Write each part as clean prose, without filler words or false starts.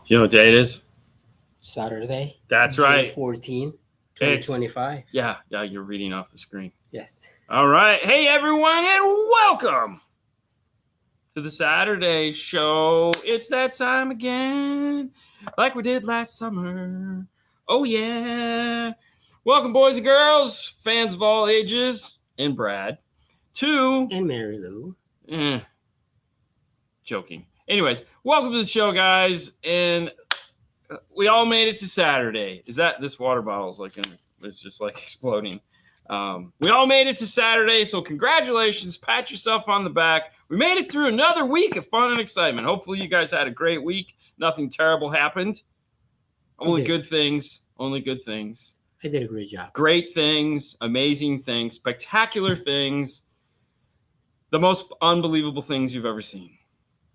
You know what day it is? Saturday. That's June right. 14, 2025. Yeah, you're reading off the screen. Yes. All right. Hey, everyone, and welcome to the Saturday show. It's that time again, like we did last summer. Oh, yeah. Welcome, boys and girls, fans of all ages, and Brad, to... And Mary Lou. Joking. Anyways, welcome to the show, guys, and we all made it to Saturday. Is that this water bottle is like it's just like exploding? We all made it to Saturday, so congratulations. Pat yourself on the back. We made it through another week of fun and excitement. Hopefully, you guys had a great week. Nothing terrible happened. Only good things. Only good things. I did a great job. Great things, amazing things, spectacular things. The most unbelievable things you've ever seen.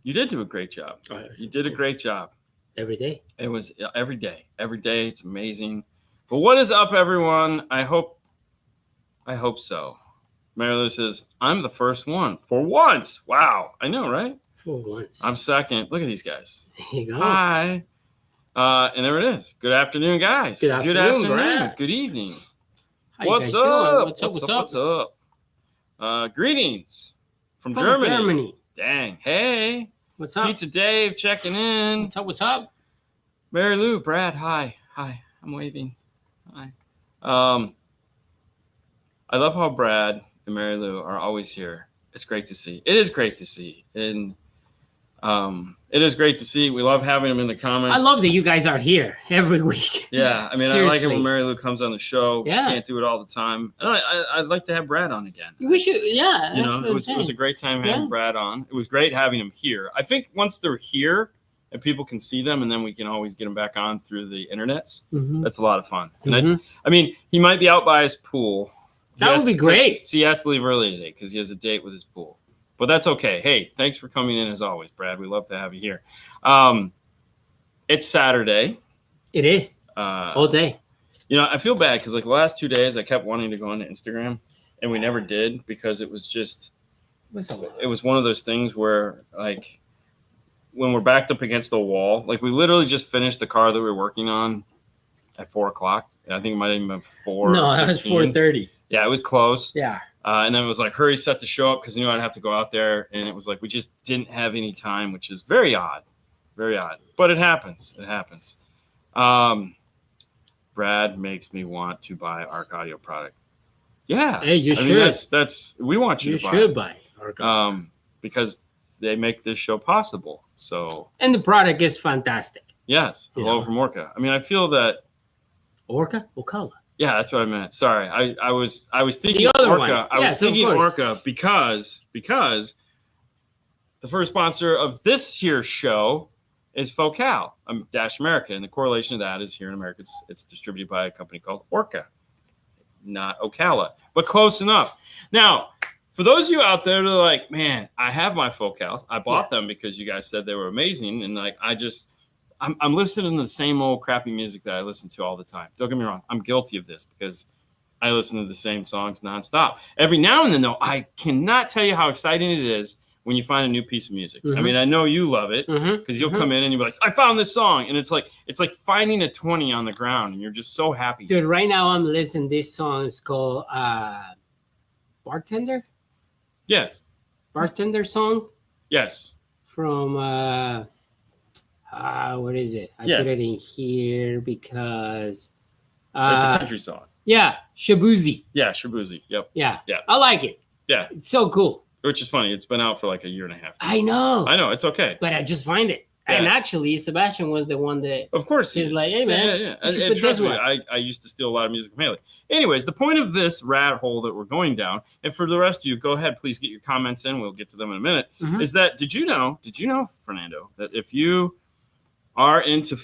You did do a great job. You did a great job. Every day. It was every day. Every day. It's amazing. But what is up, everyone? I hope so. Mary Lou says, I'm the first one. For once. Wow. I know, right? For once. I'm second. Look at these guys. There you go. Hi. And there it is. Good afternoon, guys. Good afternoon. Brad. Good evening. How What's you up? guys doing? What's up? Greetings from Germany. Dang. Hey. What's up? Pizza Dave checking in. What's up? Mary Lou, Brad, hi. I'm waving. Hi. I love how Brad and Mary Lou are always here. It's great to see. It is great to see. And it is great to see. We love having them in the comments. I love that you guys are here every week. Yeah, I mean, I like it when Mary Lou comes on the show. Yeah. She can't do it all the time. And I'd like to have Brad on again. We should, yeah. You know, it was a great time having Brad on. It was great having him here. I think once they're here and people can see them, and then we can always get them back on through the internets. Mm-hmm. That's a lot of fun. And I mean, he might be out by his pool. That would be great. See, he has to leave early today because he has a date with his pool. But that's okay. Hey, thanks for coming in as always, Brad. We love to have you here. It's Saturday. It is. All day. You know, I feel bad because like the last 2 days I kept wanting to go onto Instagram and we never did because it was just it was one of those things where like when we're backed up against the wall, like we literally just finished the car that we were working on at 4:00. I think it might have even been 4. No, that was 4:30. Yeah, it was close. Yeah. And then it was like, hurry, set to show up because I knew I'd have to go out there. And it was like, we just didn't have any time, which is very odd. Very odd. But it happens. It happens. Brad makes me want to buy Arc Audio product. Yeah. Hey, you I should. mean, that's we want you to buy. You should buy Arc Audio. Because they make this show possible. So. And the product is fantastic. Yes. Hello from Orca. I mean, I feel that. Ocala. Yeah, that's what I meant. Sorry, I was thinking the other Orca. One. I was thinking Orca because the first sponsor of this here show is Focal, Dash America, and the correlation of that is here in America. It's distributed by a company called Orca, not Ocala, but close enough. Now, for those of you out there that are like, man, I have my Focals. I bought them because you guys said they were amazing, and like I'm listening to the same old crappy music that I listen to all the time. Don't get me wrong. I'm guilty of this because I listen to the same songs nonstop. Every now and then, though, I cannot tell you how exciting it is when you find a new piece of music. I mean, I know you love it because you'll come in and you'll be like, I found this song. And it's like finding a 20 on the ground and you're just so happy. Dude, right now I'm listening to this song. It's called Bartender? Yes. Bartender song? Yes. From... what is it? I put it in here because it's a country song. Yeah, Shabuzi. Yeah, Shabuzi. Yep. Yeah. I like it. Yeah. It's so cool. Which is funny. It's been out for like a year and a half. I know. It's okay. But I just find it. Yeah. And actually, Sebastian was the one that. Of course. He's like, hey, man. Yeah. And trust me, I used to steal a lot of music from Haley. Anyways, the point of this rat hole that we're going down, and for the rest of you, go ahead, please get your comments in. We'll get to them in a minute. Is that, did you know, Fernando, that if you are into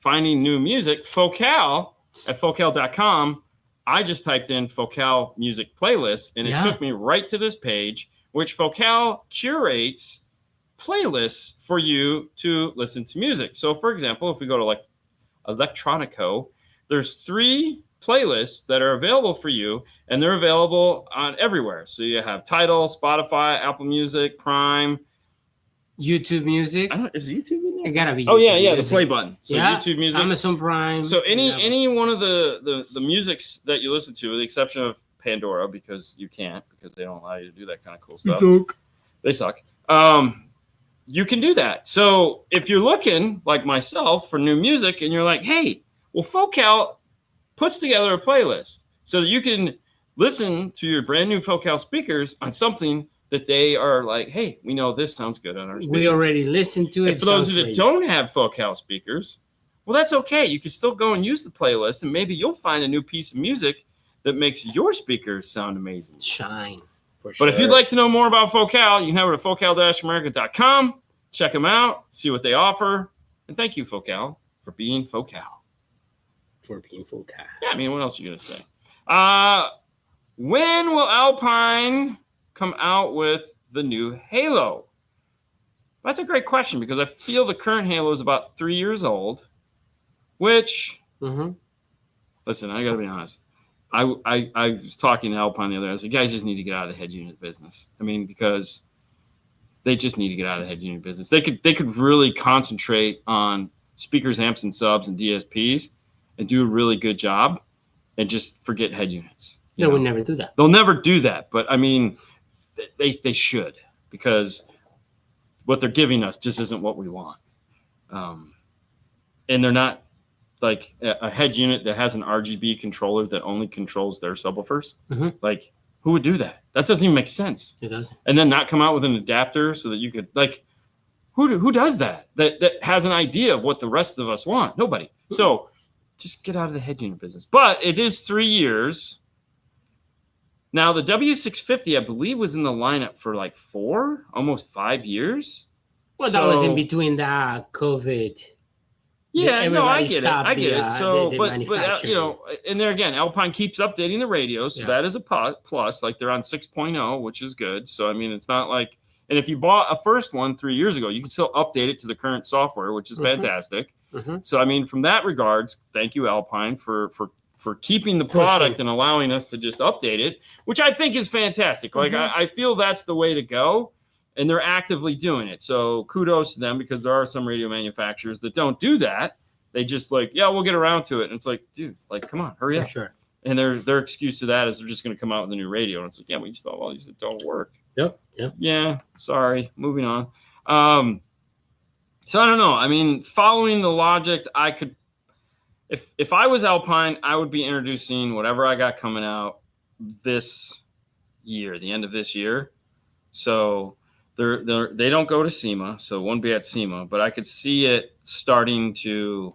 finding new music, Focal at focal.com, I just typed in Focal music playlist, and it took me right to this page, which Focal curates playlists for you to listen to music. So, for example, if we go to like Electronico, there's 3 playlists that are available for you, and they're available on everywhere. So you have Tidal, Spotify, Apple Music, Prime, YouTube Music. Is YouTube in there? It gotta be. Oh YouTube yeah, Music. the play button. So yeah, YouTube Music, Amazon Prime. So any one of the musics that you listen to, with the exception of Pandora, because you can't, because they don't allow you to do that kind of cool stuff. They suck. You can do that. So if you're looking like myself for new music, and you're like, hey, well, Focal puts together a playlist so that you can listen to your brand new Focal speakers on something that they are like, hey, we know this sounds good on our speakers. We already listened to it. And for those that don't have Focal speakers, well, that's okay. You can still go and use the playlist, and maybe you'll find a new piece of music that makes your speakers sound amazing. Shine. But if you'd like to know more about Focal, you can head over to focal-america.com, check them out, see what they offer, and thank you, Focal, for being Focal. Yeah, I mean, what else are you going to say? When will Alpine come out with the new Halo? That's a great question, because I feel the current Halo is about 3 years old, which, listen, I got to be honest. I was talking to Alpine the other day. I said, guys just need to get out of the head unit business. I mean, because they just need to get out of the head unit business. They could really concentrate on speakers, amps, and subs and DSPs and do a really good job, and just forget head units. They would never do that. They'll never do that. But I mean, they should, because what they're giving us just isn't what we want. And they're not like a head unit that has an RGB controller that only controls their subwoofers. Like, who would do that? That doesn't even make sense. It doesn't. And then not come out with an adapter so that you could, like, who does that? That has an idea of what the rest of us want? Nobody. So just get out of the head unit business. But it is 3 years. Now, the W650, I believe, was in the lineup for like 4, almost 5 years. Well, that was in between the COVID. Yeah, no, I get it. So, but you know, and there again, Alpine keeps updating the radios, so that is a plus. Like, they're on 6.0, which is good. So, I mean, it's not like, and if you bought a first one 3 years ago, you can still update it to the current software, which is fantastic. So, I mean, from that regards, thank you, Alpine, for keeping the product and allowing us to just update it, which I think is fantastic. Like, I feel that's the way to go. And they're actively doing it. So kudos to them, because there are some radio manufacturers that don't do that. They just like, yeah, we'll get around to it. And it's like, dude, like, come on, hurry up. Sure. And their excuse to that is they're just going to come out with a new radio. And it's like, yeah, we just thought all these that don't work. Yeah, sorry. Moving on. So I don't know. I mean, following the logic, I could, if I was Alpine, I would be introducing whatever I got coming out this year, the end of this year. So they don't go to SEMA, so it won't be at SEMA, but I could see it starting to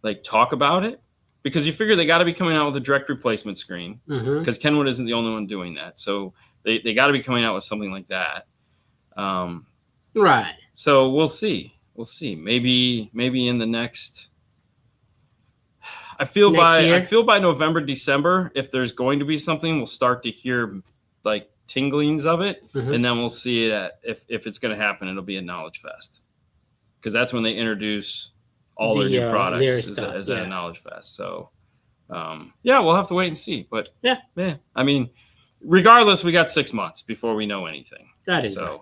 like talk about it, because you figure they got to be coming out with a direct replacement screen, because Kenwood isn't the only one doing that. So they got to be coming out with something like that. Right. So we'll see. Maybe in the next, I feel by November, December, if there's going to be something, we'll start to hear like tinglings of it, and then we'll see it if it's going to happen. It'll be a Knowledge Fest, because that's when they introduce all their new products as a Knowledge Fest. So we'll have to wait and see. But yeah, I mean, regardless, we got 6 months before we know anything. That is so. Right.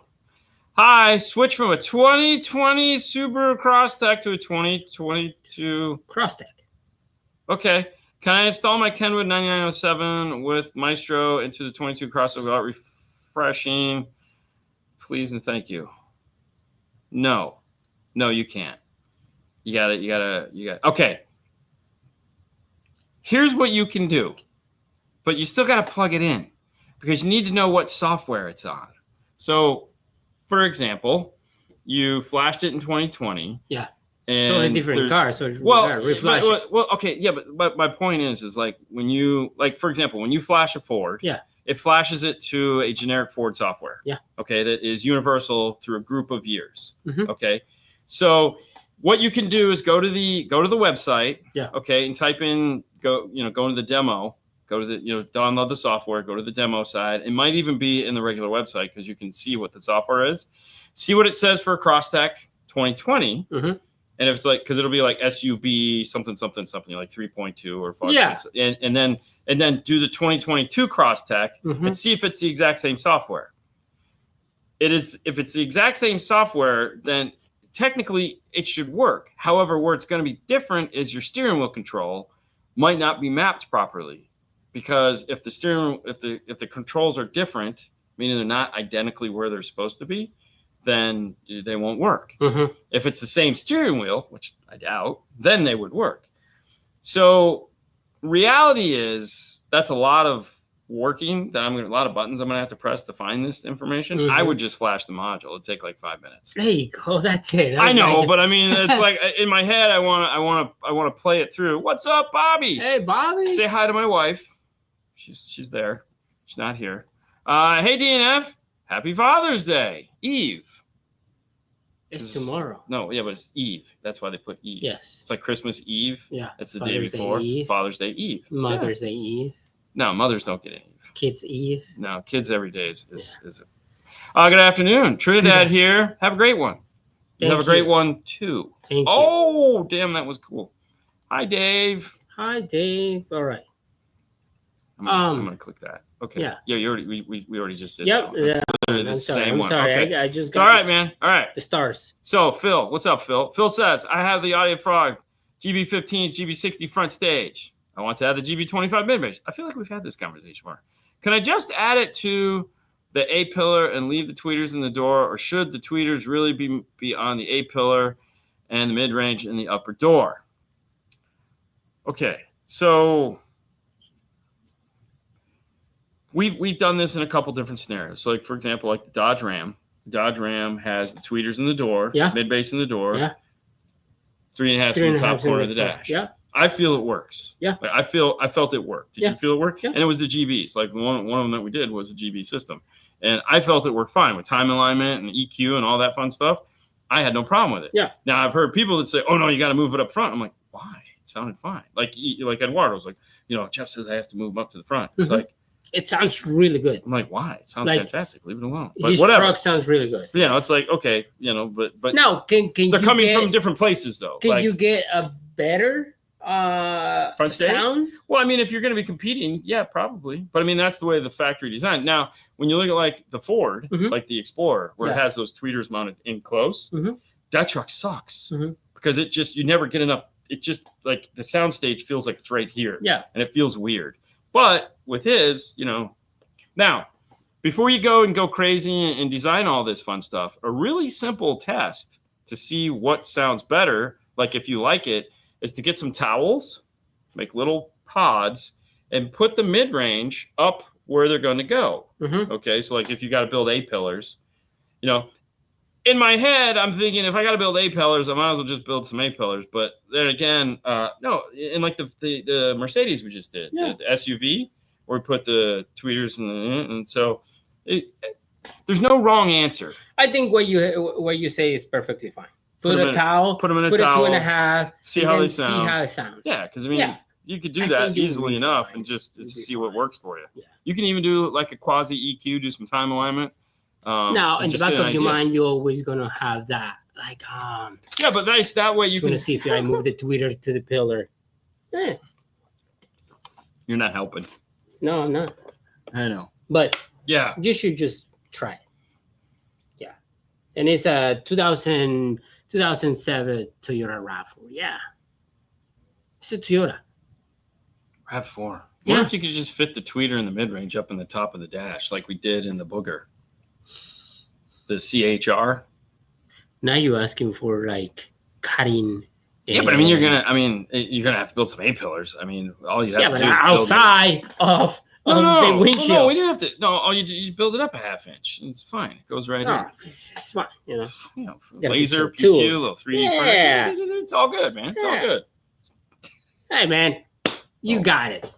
Hi, switch from a 2020 Subaru Crosstrek to a 2022 Crosstrek. Okay. Can I install my Kenwood 9907 with Maestro into the 22 Crosstrek without refreshing? Please and thank you. No, you can't. You gotta. Okay. Here's what you can do, but you still gotta plug it in, because you need to know what software it's on. So, for example, you flashed it in 2020. Yeah. And so a different car. So okay, yeah, but my point is like, when you, like, for example, when you flash a Ford, it flashes it to a generic Ford software. Yeah. Okay, that is universal through a group of years. Okay, so what you can do is go to the website. Yeah. Okay, and type in go into the demo. Go to the download the software. Go to the demo side. It might even be in the regular website, because you can see what the software is. See what it says for Crosstrek 2020. And if it's like, because it'll be like SUB something like 3.2 or 5. Yeah. And then do the 2022 Crosstrek and see if it's the exact same software. if it's the exact same software, then technically it should work. However, where it's going to be different is your steering wheel control might not be mapped properly, because if the controls are different, meaning they're not identically where they're supposed to be, then they won't work. Mm-hmm. If it's the same steering wheel, which I doubt, then they would work. So reality is that's a lot of working a lot of buttons I'm gonna have to press to find this information. Mm-hmm. I would just flash the module. It'd take like 5 minutes. There you go. That's it. I know, but I mean, it's like in my head, I want to play it through. What's up, Bobby? Hey, Bobby. Say hi to my wife. She's there. She's not here. Hey, DNF. Happy Father's Day, Eve. It's tomorrow. No, yeah, but it's Eve. That's why they put Eve. Yes. It's like Christmas Eve. Yeah. It's the day before. Father's Day Eve. Mother's Day Eve. No, mothers don't get an Eve. Kids Eve. No, kids every day is good afternoon. Trinidad here. Have a great one. Have a great one too. Thank you. Oh, damn, that was cool. Hi, Dave. Hi, Dave. All right. I'm gonna click that. Okay. Yeah. Yeah. You already we already just did. Yep. That. Yeah. The same one. Sorry. Okay. I just It's got all right, man. All right. the stars. So Phil, what's up, Phil? Phil says I have the Audio Frog GB15, GB60 front stage. I want to add the GB25 mid-range. I feel like we've had this conversation before. Can I just add it to the A pillar and leave the tweeters in the door, or should the tweeters really be on the A pillar and the mid-range in the upper door? Okay, so we've done this in a couple different scenarios. So, like for example, like the Dodge Ram. The Dodge Ram has the tweeters in the door, mid-bass in the door, 3.5 in the top corner of the dash. Yeah. I feel it works. Yeah. Like I felt it worked. Did you feel it work? Yeah. And it was the GBs. Like one of them that we did was a GB system. And I felt it worked fine with time alignment and EQ and all that fun stuff. I had no problem with it. Yeah. Now I've heard people that say, "Oh no, you got to move it up front." I'm like, "Why? It sounded fine." Like Eduardo's like, Jeff says I have to move them up to the front. It's like, it sounds really good. I'm like, "Why? It sounds fantastic. Leave it alone." But his truck sounds really good. It's like, okay, but now can they're coming from different places though. Can you get a better front stage sound? Well, I mean, if you're going to be competing, yeah, probably. But I mean, that's the way the factory designed. Now, when you look at like the Ford, like the Explorer, where it has those tweeters mounted in close, that truck sucks because you never get enough. It just like the sound stage feels like it's right here. Yeah. And it feels weird. But with his, now before you go crazy and design all this fun stuff, a really simple test to see what sounds better, like if you like it, is to get some towels, make little pods, and put the mid-range up where they're going to go. Okay, so like if you got to build A pillars, in my head, I'm thinking if I got to build A pillars, I might as well just build some A pillars. But then again, no, in like the Mercedes we just did, the SUV, where we put the tweeters and so there's no wrong answer. I think what you say is perfectly fine. Put a towel, put them in a Put towel, a 2.5, see how they sound. See how it sounds. Yeah, because I mean, you could do that easily enough and just see what works for you. Yeah. You can even do like a quasi EQ, do some time alignment. Now, in the back of your mind, you're always gonna have that, like, yeah, but nice that way you can see if I move the tweeter to the pillar. Yeah. You're not helping. No, I'm not. I know. But yeah, you should just try it. Yeah, and it's a 2007 Toyota RAV4. Yeah, it's a Toyota RAV4. What if you could just fit the tweeter in the mid-range up in the top of the dash like we did in the Booger? The CHR. Now you're asking for like cutting. Yeah, but I mean, you're gonna have to build some A pillars. I mean, all you have to do is outside of the windshield. No, we didn't have to. No, all you do is build it up a half inch. It's fine. It goes right in. It's fine. Laser, PQ, little 3D. Yeah. It's all good, man. It's all good. Hey, man, you got it.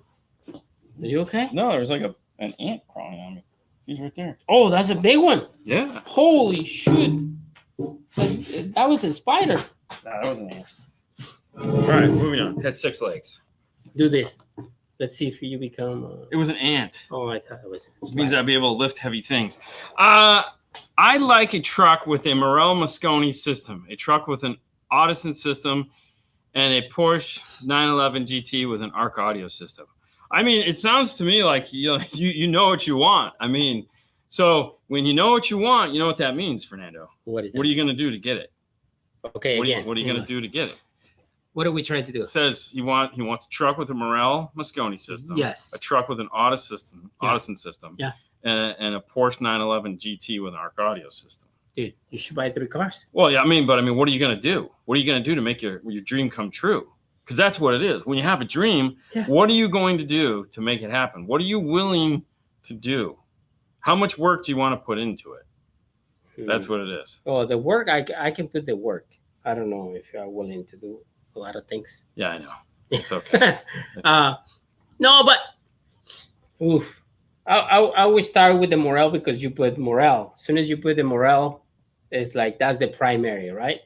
Are you okay? No, there's like an ant crawling on me. He's right there. Oh, that's a big one. Yeah. Holy shit. That was a spider. Nah, that was an ant. All right, moving on. That's 6 legs. Do this. Let's see if you become. It was an ant. Oh, I thought it was. It means I'll be able to lift heavy things. I like a truck with a Morel Mosconi system, a truck with an Audison system, and a Porsche 911 GT with an ARC audio system. I mean, it sounds to me like you know what you want. I mean, So when you know what you want, you know what that means, Fernando. What is that? What are you going to do to get it? Okay, What again. are you going to do to get it? What are we trying to do? It says he wants a truck with a Morel Moscone system. Yes. A truck with an Audison system. Yeah. And a Porsche 911 GT with an ARC audio system. Dude, you should buy 3 cars. Well, yeah, I mean, what are you going to do? What are you going to do to make your dream come true? Because that's what it is. When you have a dream, what are you going to do to make it happen? What are you willing to do? How much work do you want to put into it? That's what it is. Oh, the work, I can put the work. I don't know if you're willing to do a lot of things. Yeah, I know. It's okay. No, but oof. I would start with the Morel because you put Morel. As soon as you put the Morel, it's like that's the primary, right?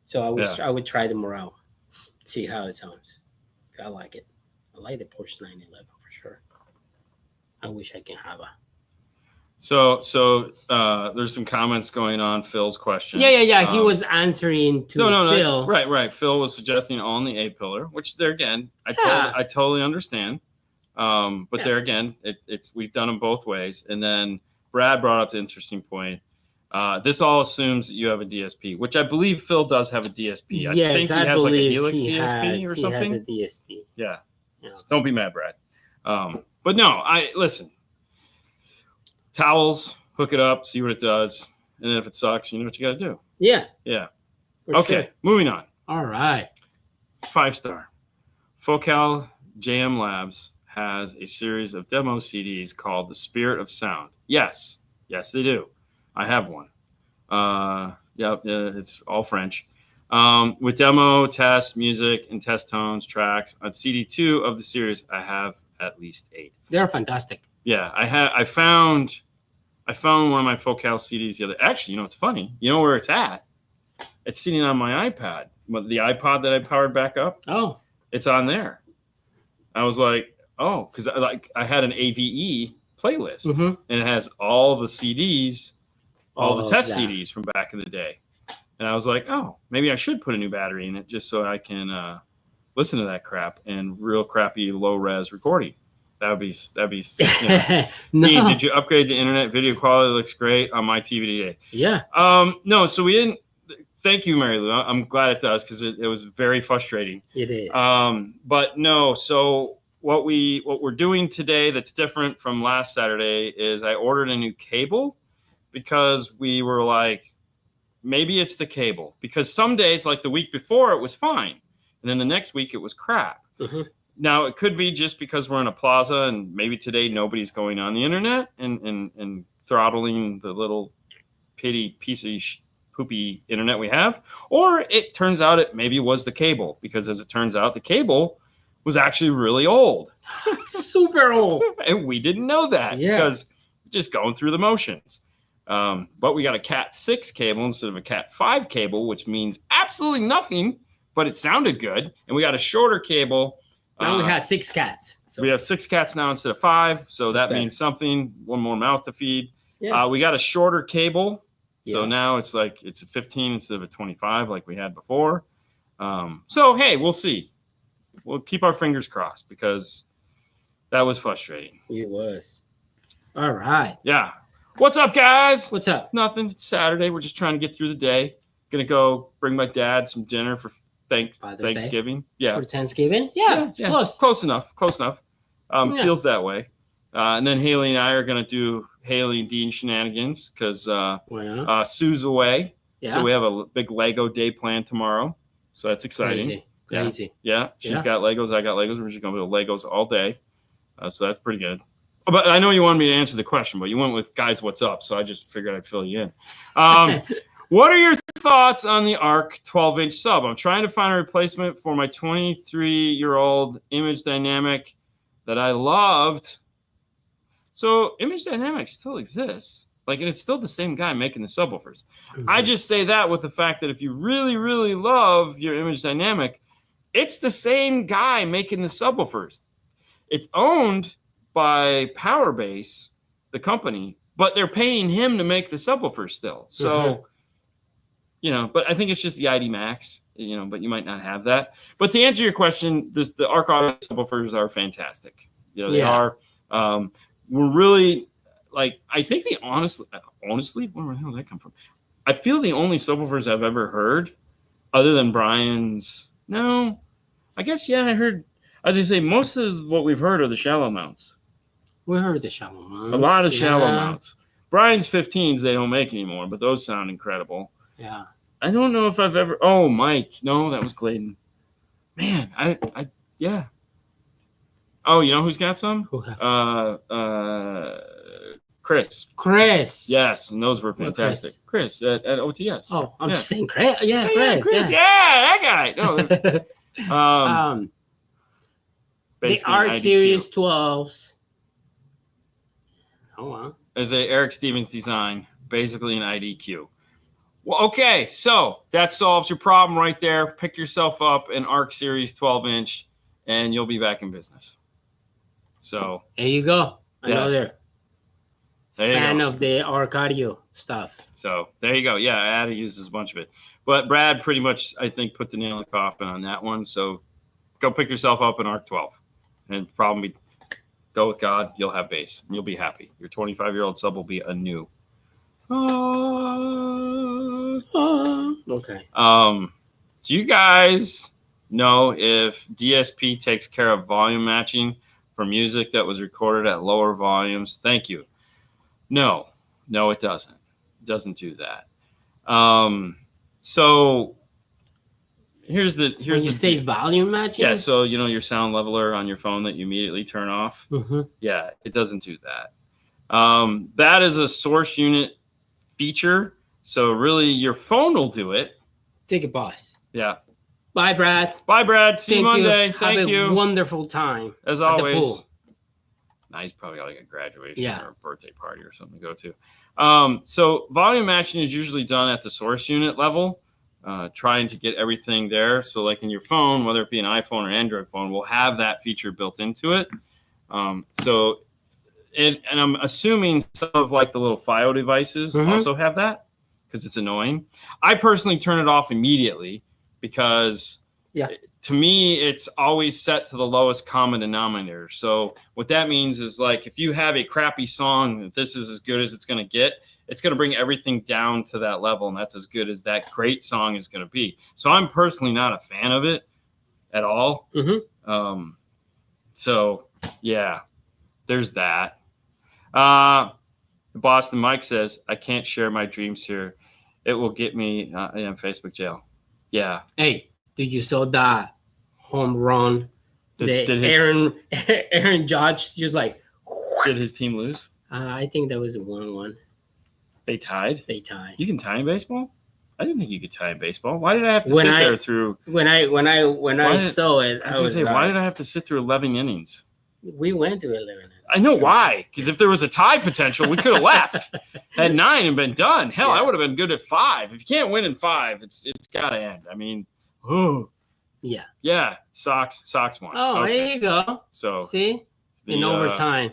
So I would try the Morel, see how it sounds. I like it. I like the Porsche 911 for sure. I wish I can have a. So there's some comments going on Phil's question. Yeah. He was answering to Phil. No. Right. Phil was suggesting on the A pillar, which there again, I totally understand. But there again, it's we've done them both ways. And then Brad brought up the interesting point. This all assumes that you have a DSP, which I believe Phil does have a DSP. Yes, I think he has like a Helix DSP or something. He has a DSP. Yeah. So don't be mad, Brad. But no, listen. Towels, hook it up, see what it does, and then if it sucks, you know what you got to do. Yeah. Okay, sure. Moving on. All right. 5-star. Focal JM Labs has a series of demo CDs called The Spirit of Sound. Yes, they do. I have one. It's all French. With demo, test, music, and test tones, tracks. On CD 2 of the series, I have at least 8. They're fantastic. Yeah, I found one of my Focal CDs the other. Actually, you know, it's funny. You know where it's at? It's sitting on my iPad. The iPod that I powered back up. Oh, it's on there. I was like, oh, because I had an AVE playlist, and it has all the CDs, all the test CDs from back in the day. And I was like, oh, maybe I should put a new battery in it just so I can listen to that crap and real crappy low res recording. That'd be. You know. No. Dean, did you upgrade the internet? Video quality looks great on my TV today. Yeah. No, so we didn't. Thank you, Mary Lou. I'm glad it does because it was very frustrating. It is. But no, so what we're doing today that's different from last Saturday is I ordered a new cable because we were like, maybe it's the cable because some days, like the week before, it was fine, and then the next week it was crap. Now, it could be just because we're in a plaza and maybe today nobody's going on the internet and throttling the little piece of poopy internet we have. Or it turns out it maybe was the cable because as it turns out, the cable was actually really old. Super old. And we didn't know that because just going through the motions. But we got a Cat 6 cable instead of a Cat 5 cable, which means absolutely nothing, but it sounded good. And we got a shorter cable. Now we have 6 cats. So we have 6 cats now instead of 5. So that means something. One more mouth to feed. Yeah. We got a shorter cable. So now it's like it's a 15 instead of a 25 like we had before. So, hey, we'll see. We'll keep our fingers crossed because that was frustrating. It was. All right. Yeah. What's up, guys? What's up? Nothing. It's Saturday. We're just trying to get through the day. Going to go bring my dad some dinner for Thanksgiving. Yeah. For Thanksgiving? Yeah. Close enough. Feels that way. And then Haley and I are going to do Haley and Dean shenanigans because Sue's away. Yeah. So we have a big Lego day planned tomorrow. So that's exciting. Crazy. Yeah. She's got Legos. I got Legos. We're just going to do Legos all day. So that's pretty good. But I know you wanted me to answer the question, but you went with guys, what's up? So I just figured I'd fill you in. What are your thoughts on the ARC 12-inch sub? I'm trying to find a replacement for my 23-year-old Image Dynamic that I loved. So Image Dynamic still exists. And it's still the same guy making the subwoofers. I just say that with the fact that if you really, really love your Image Dynamic, it's the same guy making the subwoofers. It's owned by Powerbase, the company, but they're paying him to make the subwoofers still. So, but I think it's just the ID Max, but you might not have that. But to answer your question, the ARC Audio subwoofers are fantastic. They are. We're really, like I think honestly, where the hell did that come from? I feel the only subwoofers I've ever heard, other than Brian's. No, I guess I heard. As I say, most of what we've heard are the shallow mounts. We heard the shallow mounts. A lot of shallow mounts. Brian's 15s they don't make anymore, but those sound incredible. Yeah. I don't know if I've ever. Oh, Mike. No, that was Clayton. Man, yeah. Oh, you know who's got some? Who has? Chris. Yes, and those were fantastic. Chris at OTS. Oh, I'm just saying Chris. Yeah, Chris. Yeah, that guy. No. The Art IDQ. Series 12s. Oh, wow. Is a Eric Stevens design, basically an IDQ. Well, okay, so that solves your problem right there. Pick yourself up an Arc Series 12-inch, and you'll be back in business. So there you go. Another fan of the Arc Audio stuff. So there you go. Yeah, Ada uses a bunch of it. But Brad pretty much, I think, put the nail in the coffin on that one. So go pick yourself up an Arc 12. And probably go with God. You'll have bass. And you'll be happy. Your 25-year-old sub will be anew. Okay. Do you guys know if DSP takes care of volume matching for music that was recorded at lower volumes? Thank you. No, it doesn't. It doesn't do that. So here's when you say volume matching. Yeah. So your sound leveler on your phone that you immediately turn off. Mm-hmm. Yeah, it doesn't do that. That is a source unit feature. So really, your phone will do it. Take it, boss. Yeah. Bye, Brad. Bye, Brad. See you Monday. Thank you. Have a wonderful time. As always. Now he's probably got like a graduation or a birthday party or something to go to. So volume matching is usually done at the source unit level, trying to get everything there. So like in your phone, whether it be an iPhone or Android phone, will have that feature built into it. And I'm assuming some of like the little FiO devices also have that because it's annoying. I personally turn it off immediately because to me, it's always set to the lowest common denominator. So what that means is like if you have a crappy song that this is as good as it's going to get, it's going to bring everything down to that level. And that's as good as that great song is going to be. So I'm personally not a fan of it at all. Mm-hmm. So yeah, there's that. Boston Mike says, I can't share my dreams here. It will get me in Facebook jail. Yeah. Hey, did you saw that home run? Aaron Judge just like. Did his team lose? I think that was a 1-1. They tied? They tied. You can tie in baseball? I didn't think you could tie in baseball. Why did I have to sit there through? When I saw it, I was going to say, why did I have to sit through 11 innings? We went to 11. I know why. Because if there was a tie potential, we could have left at 9 and been done. Hell, I would have been good at 5. If you can't win in 5, it's got to end. I mean, yeah. Sox won. Oh, okay. There you go. So see, in overtime.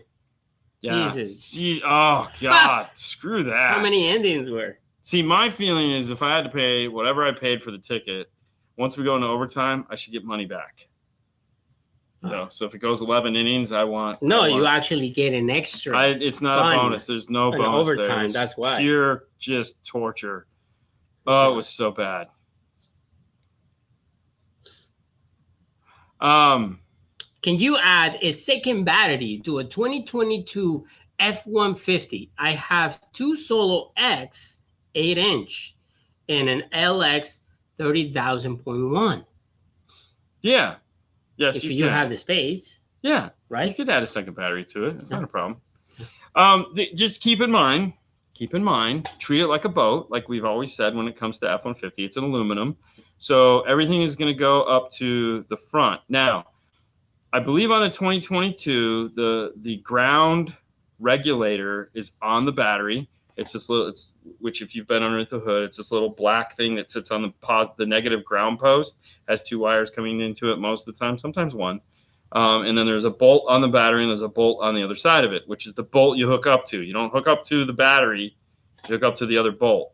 Yeah. Jesus. Oh God, screw that. How many endings were? See, my feeling is if I had to pay whatever I paid for the ticket, once we go into overtime, I should get money back. So if it goes 11 innings, you actually get an extra. It's not a bonus. There's no bonus overtime. There. That's why. Pure just torture. Oh, it was so bad. Can you add a second battery to a 2022 F-150? I have 2 Solo X 8-inch and an LX 30,000.1. Yeah. Yes, if you have the space. Yeah. Right? You could add a second battery to it. It's not a problem. Just keep in mind, treat it like a boat, like we've always said when it comes to F-150. It's an aluminum. So everything is going to go up to the front. Now, I believe on a 2022, the ground regulator is on the battery. It's this little, which if you've been underneath the hood, it's this little black thing that sits on the negative ground post, has 2 wires coming into it most of the time, sometimes 1. And then there's a bolt on the battery and there's a bolt on the other side of it, which is the bolt you hook up to. You don't hook up to the battery, you hook up to the other bolt.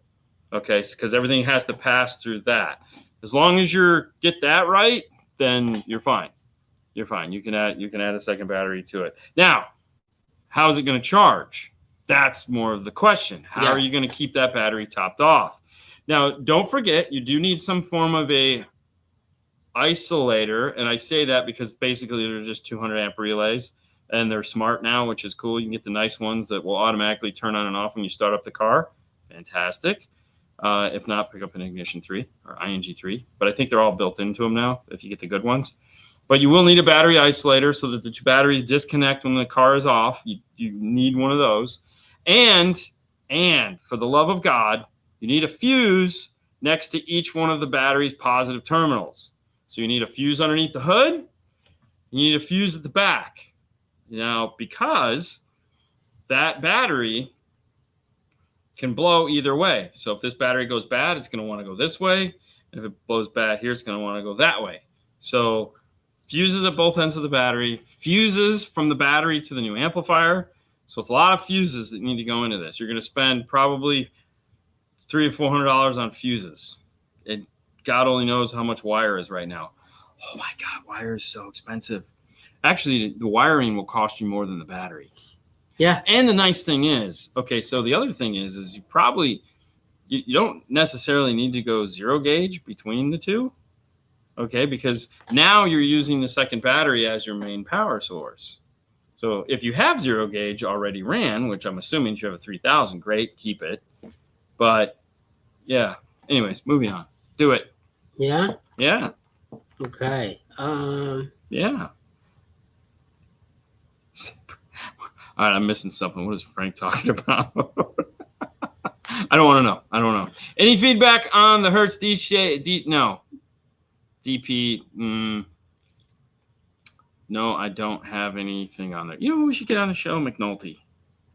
Okay, because everything has to pass through that. As long as you get that right, then you're fine. You're fine. You can add a second battery to it. Now, how is it going to charge? That's more of the question. How are you going to keep that battery topped off? Now, don't forget, you do need some form of a isolator, and I say that because basically they're just 200 amp relays, and they're smart now, which is cool. You can get the nice ones that will automatically turn on and off when you start up the car. Fantastic. If not, pick up an Ignition 3 or ING3, but I think they're all built into them now if you get the good ones. But you will need a battery isolator so that the two batteries disconnect when the car is off. You need one of those. And for the love of God, you need a fuse next to each one of the battery's positive terminals. So you need a fuse underneath the hood. You need a fuse at the back. Now, because that battery can blow either way. So if this battery goes bad, it's going to want to go this way. And if it blows bad here, it's going to want to go that way. So fuses at both ends of the battery, fuses from the battery to the new amplifier. So it's a lot of fuses that need to go into this. You're going to spend probably $300 or $400 on fuses. And God only knows how much wire is right now. Oh my God, wire is so expensive. Actually, the wiring will cost you more than the battery. Yeah. And the nice thing is, okay, so the other thing is you probably, you don't necessarily need to go 0 gauge between the two. Okay, because now you're using the second battery as your main power source. So if you have 0 gauge already ran, which I'm assuming you have a 3000, great, keep it. But yeah, anyways, moving on. Do it. Yeah? Yeah. Okay. Yeah. All right, I'm missing something. What is Frank talking about? I don't want to know. Any feedback on the Hertz no. DP, no, I don't have anything on there. You know, we should get on the show, McNulty.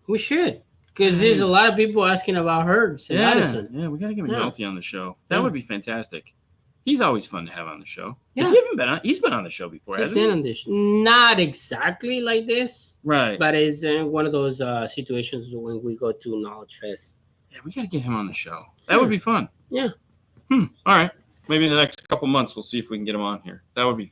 We should, because there's a lot of people asking about Hertz and Madison. Yeah, we got to get McNulty on the show. That would be fantastic. He's always fun to have on the show. Yeah. He's been on the show before, hasn't he? He's been on this. Not exactly like this. Right. But it's one of those situations when we go to Knowledge Fest. Yeah, we got to get him on the show. That would be fun. Yeah. All right. Maybe in the next couple months, we'll see if we can get him on here. That would be.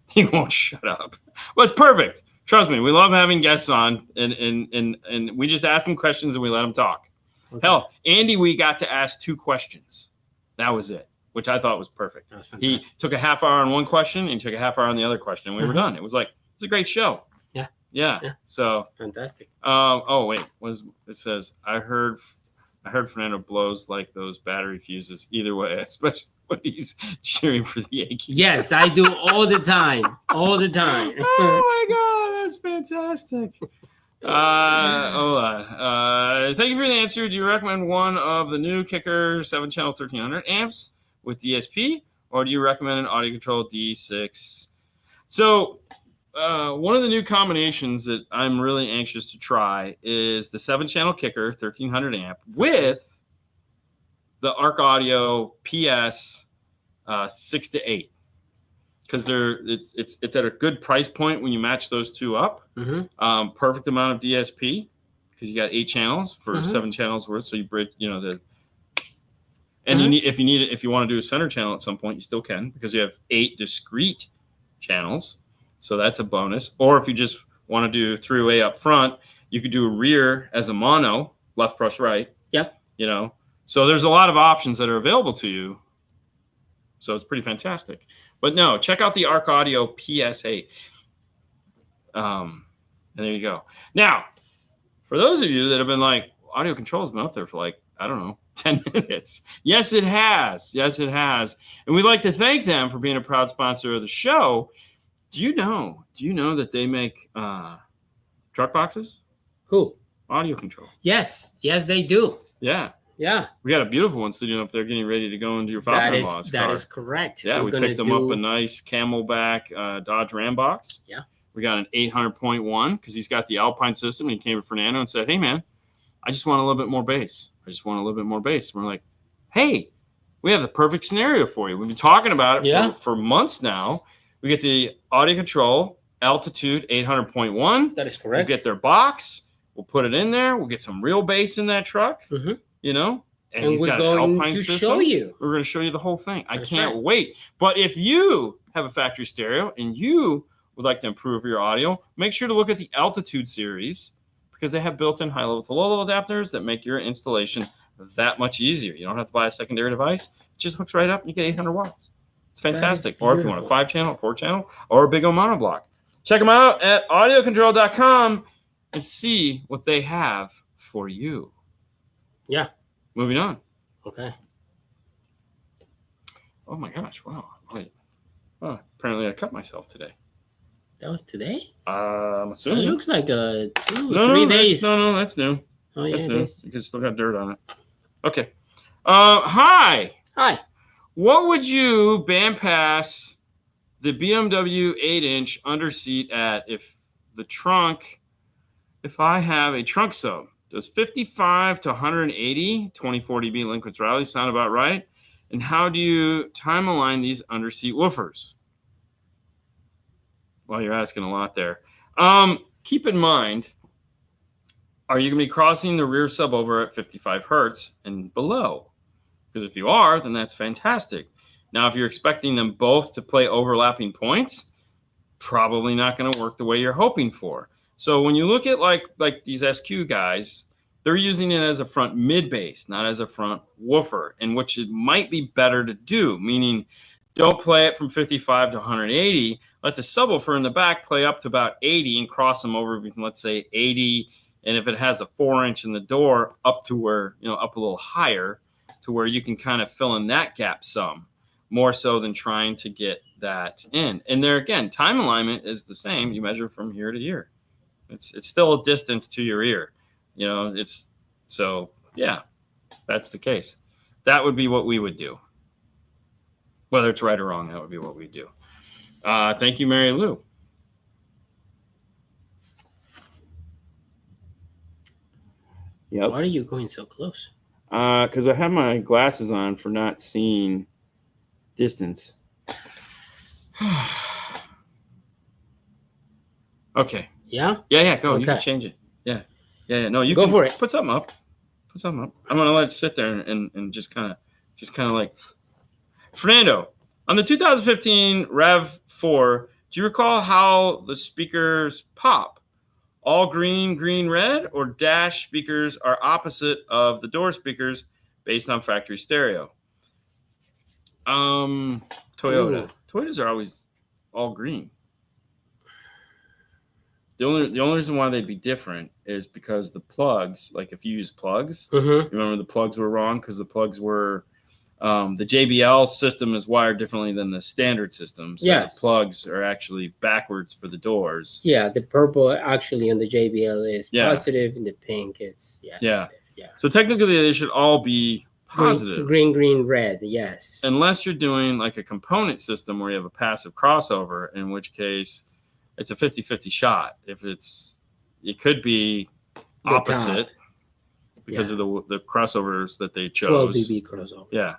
He won't shut up. Well, it's perfect. Trust me, we love having guests on, and we just ask them questions and we let them talk. Okay. Hell, Andy, we got to ask 2 questions. That was it, which I thought was perfect. He took a half hour on one question and he took a half hour on the other question. And we were done. It was a great show. Yeah. So fantastic. Oh wait, it says I heard Fernando blows like those battery fuses either way, especially when he's cheering for the Yankees. Yes, I do all the time. All the time. Oh my God, that's fantastic. Hold on. Thank you for the answer. Do you recommend one of the new Kicker 7-channel 1300 amps with DSP, or do you recommend an audio control D6? So one of the new combinations that I'm really anxious to try is the 7-channel Kicker 1300 amp with the Arc Audio PS 6 to 8, because it's at a good price point when you match those two up. Perfect amount of DSP because you got 8 channels for 7 channels worth. So you bridge, and if you want to do a center channel at some point, you still can because you have 8 discrete channels. So that's a bonus. Or if you just want to do 3-way up front, you could do a rear as a mono, left plus right. Yep. So there's a lot of options that are available to you. So it's pretty fantastic. But no, check out the Arc Audio PS8. And there you go. Now, for those of you that have been like, audio control's been up there for 10 minutes. Yes, it has. And we'd like to thank them for being a proud sponsor of the show. Do you know that they make truck boxes? Who? Audio Control. Yes, they do. Yeah. Yeah. We got a beautiful one sitting up there getting ready to go into your father-in-law's car. That is correct. Yeah, we picked them up a nice Camelback Dodge Ram box. Yeah. We got an 800.1 because he's got the Alpine system. And he came to Fernando and said, hey, man, I just want a little bit more bass. And we're like, hey, we have the perfect scenario for you. We've been talking about it for months now. We get the Audio Control Altitude 800.1. That is correct. We'll get their box. We'll put it in there. We'll get some real bass in that truck. And he's got an Alpine system. Show you. We're going to show you the whole thing. I can't wait. But if you have a factory stereo and you would like to improve your audio, make sure to look at the Altitude series, because they have built-in high-level to low-level adapters that make your installation that much easier. You don't have to buy a secondary device. It just hooks right up and you get 800 watts. It's fantastic. Or if you want a 5-channel, 4-channel, or a big old monoblock. Check them out at audiocontrol.com and see what they have for you. Yeah. Moving on. Okay. Oh my gosh! Wow. Wait. Oh, apparently I cut myself today. That was today? I'm It assuming. looks like 3 No, days. No, that's new. Oh, yeah, That's it new. is. Because it's still got dirt on it. Okay. Hi. Hi. What would you band pass the BMW 8-inch under seat at if I have a trunk sub? Does 55 to 180 2040 dB Linkwood Riley sound about right? And how do you time align these under seat woofers? Well, you're asking a lot there. Keep in mind, are you going to be crossing the rear sub over at 55 hertz and below? Because if you are, then that's fantastic. Now, if you're expecting them both to play overlapping points, probably not going to work the way you're hoping for. So when you look at like these SQ guys, they're using it as a front mid bass, not as a front woofer, and which it might be better to do, meaning don't play it from 55 to 180. Let the subwoofer in the back play up to about 80 and cross them over, let's say 80. And if it has a 4-inch in the door, up to where, up a little higher to where you can kind of fill in that gap some, more so than trying to get that in. And there again, time alignment is the same. You measure from here to here. It's still a distance to your ear. Yeah, that's the case. That would be what we would do. Whether it's right or wrong, that would be what we do. Thank you, Mary Lou. Yep. Why are you going so close? Because I have my glasses on for not seeing distance. Okay. Yeah? Yeah, go. Okay. You can change it. Yeah. No, you go can for it. Put something up. I'm gonna let it sit there and just kind of like Fernando. On the 2015 RAV4, do you recall how the speakers pop? All green, red, or dash speakers are opposite of the door speakers based on factory stereo? Toyota. Ooh. Toyotas are always all green. The only reason why they'd be different is because the plugs, like if you use plugs, remember the plugs were wrong because the plugs were, the JBL system is wired differently than the standard system. So yes. The plugs are actually backwards for the doors. Yeah, the purple actually on the JBL is positive and the pink is negative. Yeah. So technically they should all be positive. Green, red, yes. Unless you're doing like a component system where you have a passive crossover, in which case it's a 50-50 shot. If it could be opposite because of the crossovers that they chose. 12 dB crossover. Yeah.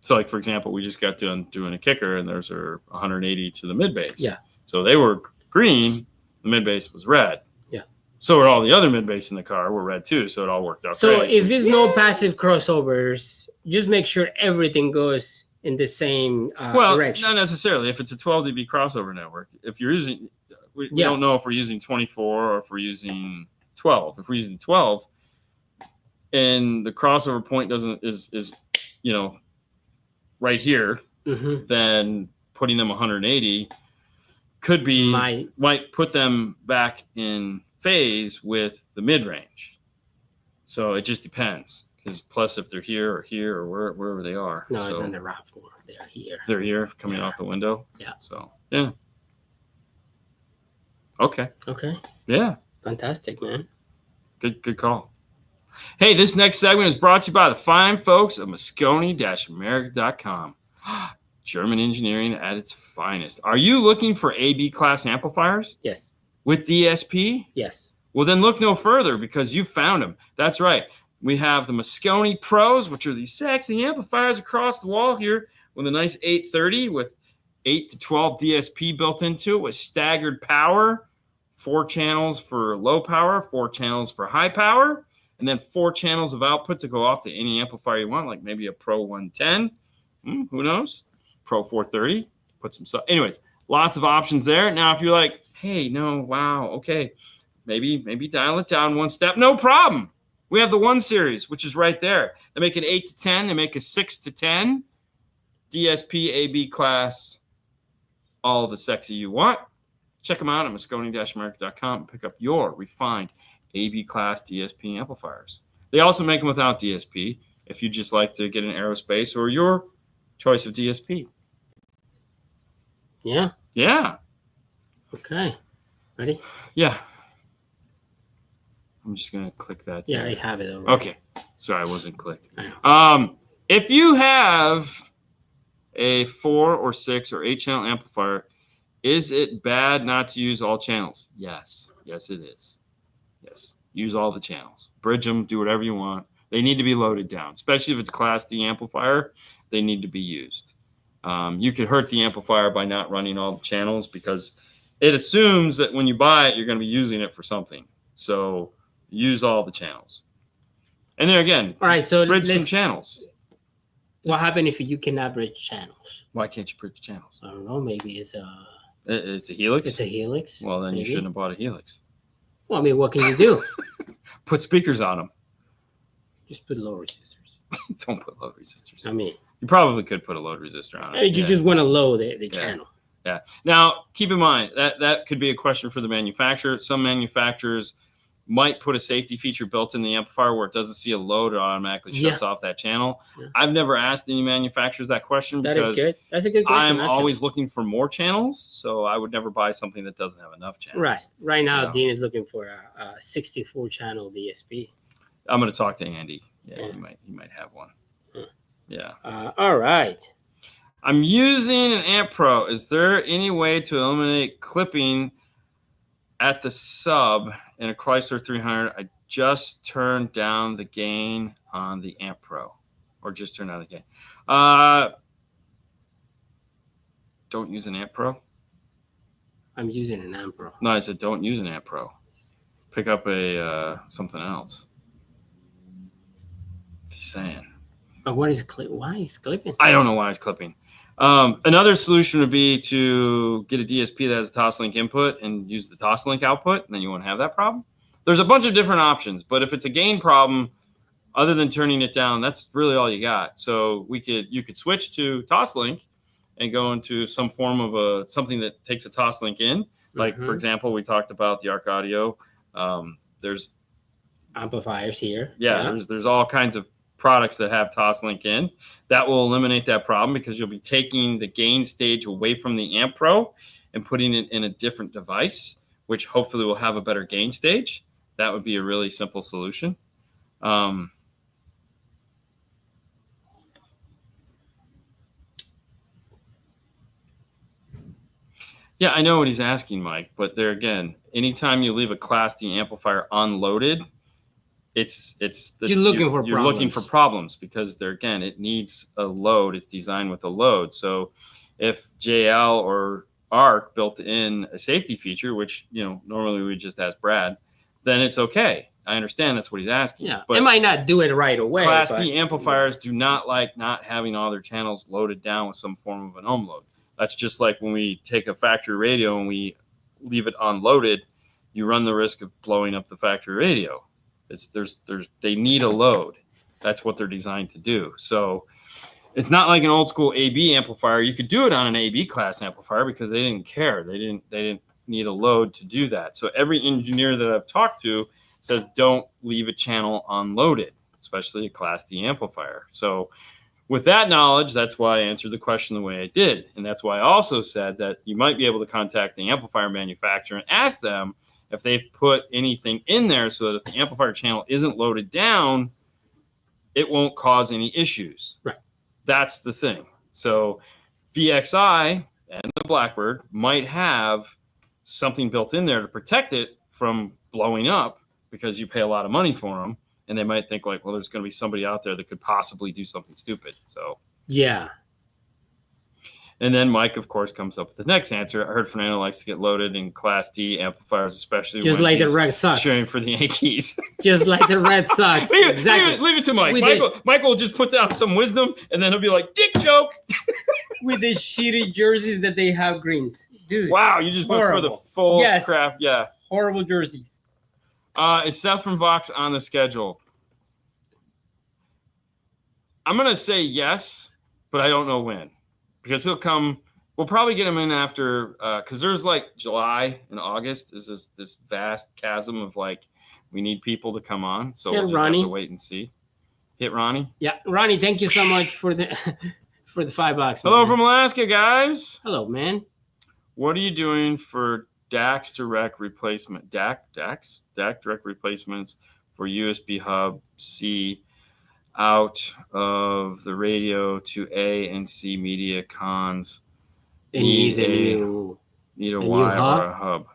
So like, for example, we just got done doing a kicker and there's our 180 to the mid bass. Yeah. So they were green, the mid bass was red. Yeah. So were all the other mid bass in the car were red too. So it all worked out so great. If there's no passive crossovers, just make sure everything goes in the same direction. Not necessarily. If it's a 12 dB crossover network, if you're using, we don't know if we're using 24 or if we're using 12. If we're using 12 and the crossover point is right here, then putting them 180 could be might put them back in phase with the mid range. So it just depends. Because plus, if they're here or wherever they are. No, it's on the RAV4. They're here. They're here, coming off the window. Yeah. So yeah. Okay. Yeah. Fantastic, man. Good call. Hey, this next segment is brought to you by the fine folks of Moscone-America.com. German engineering at its finest. Are you looking for AB class amplifiers? Yes. With DSP? Yes. Well, then look no further because you found them. That's right. We have the Moscone Pros, which are these sexy amplifiers across the wall here with a nice 830 with 8 to 12 DSP built into it with staggered power, 4 channels for low power, 4 channels for high power, and then 4 channels of output to go off to any amplifier you want, like maybe a Pro 110. Who knows? Pro 430. Put some stuff. Anyways, lots of options there. Now, if you're like, hey, no, wow, okay, maybe dial it down one step. No problem. We have the 1 series, which is right there. They make an 8 to 10. They make a 6 to 10. DSP, AB class, all the sexy you want. Check them out at moscone-america.com and pick up your refined AB class DSP amplifiers. They also make them without DSP if you just like to get an aerospace or your choice of DSP. Yeah. Yeah. Okay. Ready? Yeah. I'm just going to click that. Yeah, there. I have it already. Okay. Sorry, I wasn't clicked. If you have a 4 or 6 or 8 channel amplifier, is it bad not to use all channels? Yes. Yes, it is. Yes. Use all the channels. Bridge them. Do whatever you want. They need to be loaded down, especially if it's Class D amplifier. They need to be used. You could hurt the amplifier by not running all the channels because it assumes that when you buy it, you're going to be using it for something. So use all the channels. And there again, all right, so bridge some channels. What happened if you cannot bridge channels? Why can't you bridge channels? I don't know. Maybe it's a helix. It's a helix. Well, then you shouldn't have bought a helix. Well, I mean, what can you do? Put speakers on them. Just put low resistors. Don't put low resistors. I mean, you probably could put a load resistor on it. You just want to low the channel. Yeah. Now, keep in mind that could be a question for the manufacturer. Some manufacturers might put a safety feature built in the amplifier where it doesn't see a load, it automatically shuts off that channel. Yeah. I've never asked any manufacturers that question because is good. That's a good question. I'm always looking for more channels, so I would never buy something that doesn't have enough channels. Right. Right now, Dean is looking for a 64 channel DSP. I'm going to talk to Andy. Yeah, he might have one. Yeah. All right. I'm using an Amp Pro. Is there any way to eliminate clipping at the sub in a Chrysler 300? I just turned down the gain on the Amp Pro, or just turned down the gain. Don't use an Amp Pro. I'm using an Amp Pro. No, I said don't use an Amp Pro. Pick up a something else. Just saying. But why is clipping? I don't know why it's clipping. Another solution would be to get a DSP that has a Toslink input and use the Toslink output, and then you won't have that problem. There's a bunch of different options, but if it's a gain problem, other than turning it down, that's really all you got. So you could switch to Toslink and go into some form of something that takes a Toslink in. Like, for example, we talked about the Arc Audio. There's amplifiers here. Yeah. There's all kinds of products that have Toslink in. That will eliminate that problem because you'll be taking the gain stage away from the Amp Pro and putting it in a different device, which hopefully will have a better gain stage. That would be a really simple solution. Yeah, I know what he's asking, Mike, but there again, anytime you leave a Class D amplifier unloaded, you're looking for problems because there again, it needs a load. It's designed with a load. So if JL or ARC built in a safety feature, which normally we just ask Brad, then it's okay. I understand that's what he's asking. Yeah, but it might not do it right away. Class D amplifiers do not like not having all their channels loaded down with some form of an ohm load. That's just like when we take a factory radio and we leave it unloaded, you run the risk of blowing up the factory radio. They need a load. That's what they're designed to do. So it's not like an old school AB amplifier. You could do it on an AB class amplifier because they didn't care. They didn't need a load to do that. So every engineer that I've talked to says don't leave a channel unloaded, especially a Class D amplifier. So with that knowledge, that's why I answered the question the way I did. And that's why I also said that you might be able to contact the amplifier manufacturer and ask them if they've put anything in there so that if the amplifier channel isn't loaded down, it won't cause any issues. Right. That's the thing. So VXI and the Blackbird might have something built in there to protect it from blowing up because you pay a lot of money for them. And they might think like, well, there's going to be somebody out there that could possibly do something stupid. So yeah. And then Mike, of course, comes up with the next answer. I heard Fernando likes to get loaded in Class D amplifiers, especially just when like he's the Red Sox cheering for the Yankees. Just like the Red Sox. Leave it to Mike. Michael will just put out some wisdom, and then he'll be like, "Dick joke." With the shitty jerseys that they have greens, dude. Wow, you just went for the full crap. Yeah, horrible jerseys. Is Seth from Vox on the schedule? I'm going to say yes, but I don't know when. Because he'll come. We'll probably get him in after, because there's like July and August is this vast chasm of like, we need people to come on. So we'll just have to wait and see. Hit Ronnie. Yeah, Ronnie, thank you so much for the for the $5. Hello man. from Alaska, guys. Hello, man. What are you doing for DAX direct replacement? DAC direct replacements for USB hub C out of the radio to A and C media cons. They need a Y or a hub.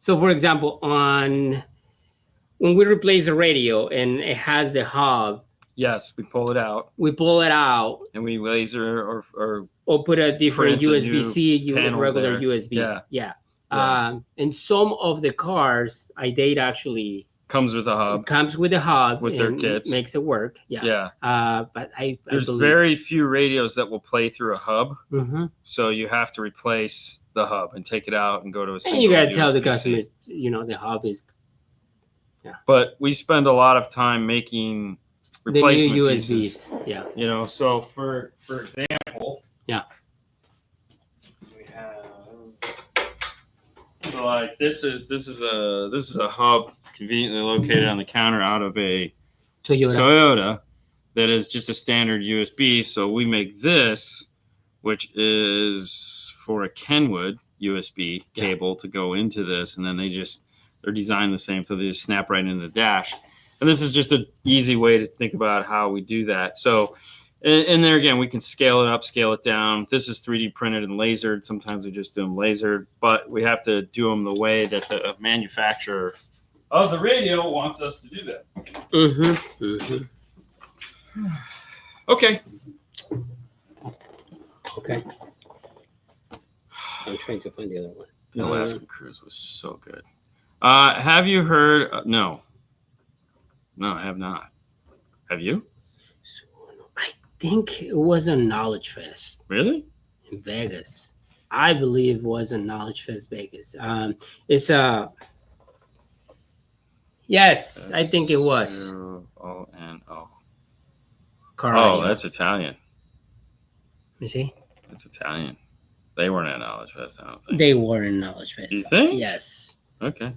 So, for example, when we replace the radio and it has the hub, yes, we pull it out. We pull it out, and we laser or put a different USB-C, regular there. USB. Yeah. And some of the cars, they actually comes with a hub. Comes with a hub with their kits. Makes it work. Yeah. But there's very few radios that will play through a hub. Mm-hmm. So you have to replace the hub and take it out and go to a single. And you got to tell the customer, the hub is. Yeah. But we spend a lot of time making replacement the new USBs. Pieces. Yeah. So for example. Yeah. We have. So like this is a hub conveniently located on the counter out of a Toyota that is just a standard USB. So we make this, which is for a Kenwood USB cable to go into this, and then they're designed the same, so they just snap right into the dash. And this is just an easy way to think about how we do that. So, and there again, we can scale it up, scale it down. This is 3D printed and lasered. Sometimes we just do them lasered, but we have to do them the way that the manufacturer of the radio wants us to do that. Mm-hmm. Mm-hmm. Okay. I'm trying to find the other one. The Alaska cruise was so good. Have you heard? No, I have not. Have you? I think it was a Knowledge Fest. Really? In Vegas. I believe it was a Knowledge Fest Vegas. It's a. Yes, I think it was. O-N-O. Oh, that's Italian. You see? That's Italian. They weren't at Knowledge Fest, I don't think. They were in Knowledge Fest. You think? Yes. Okay.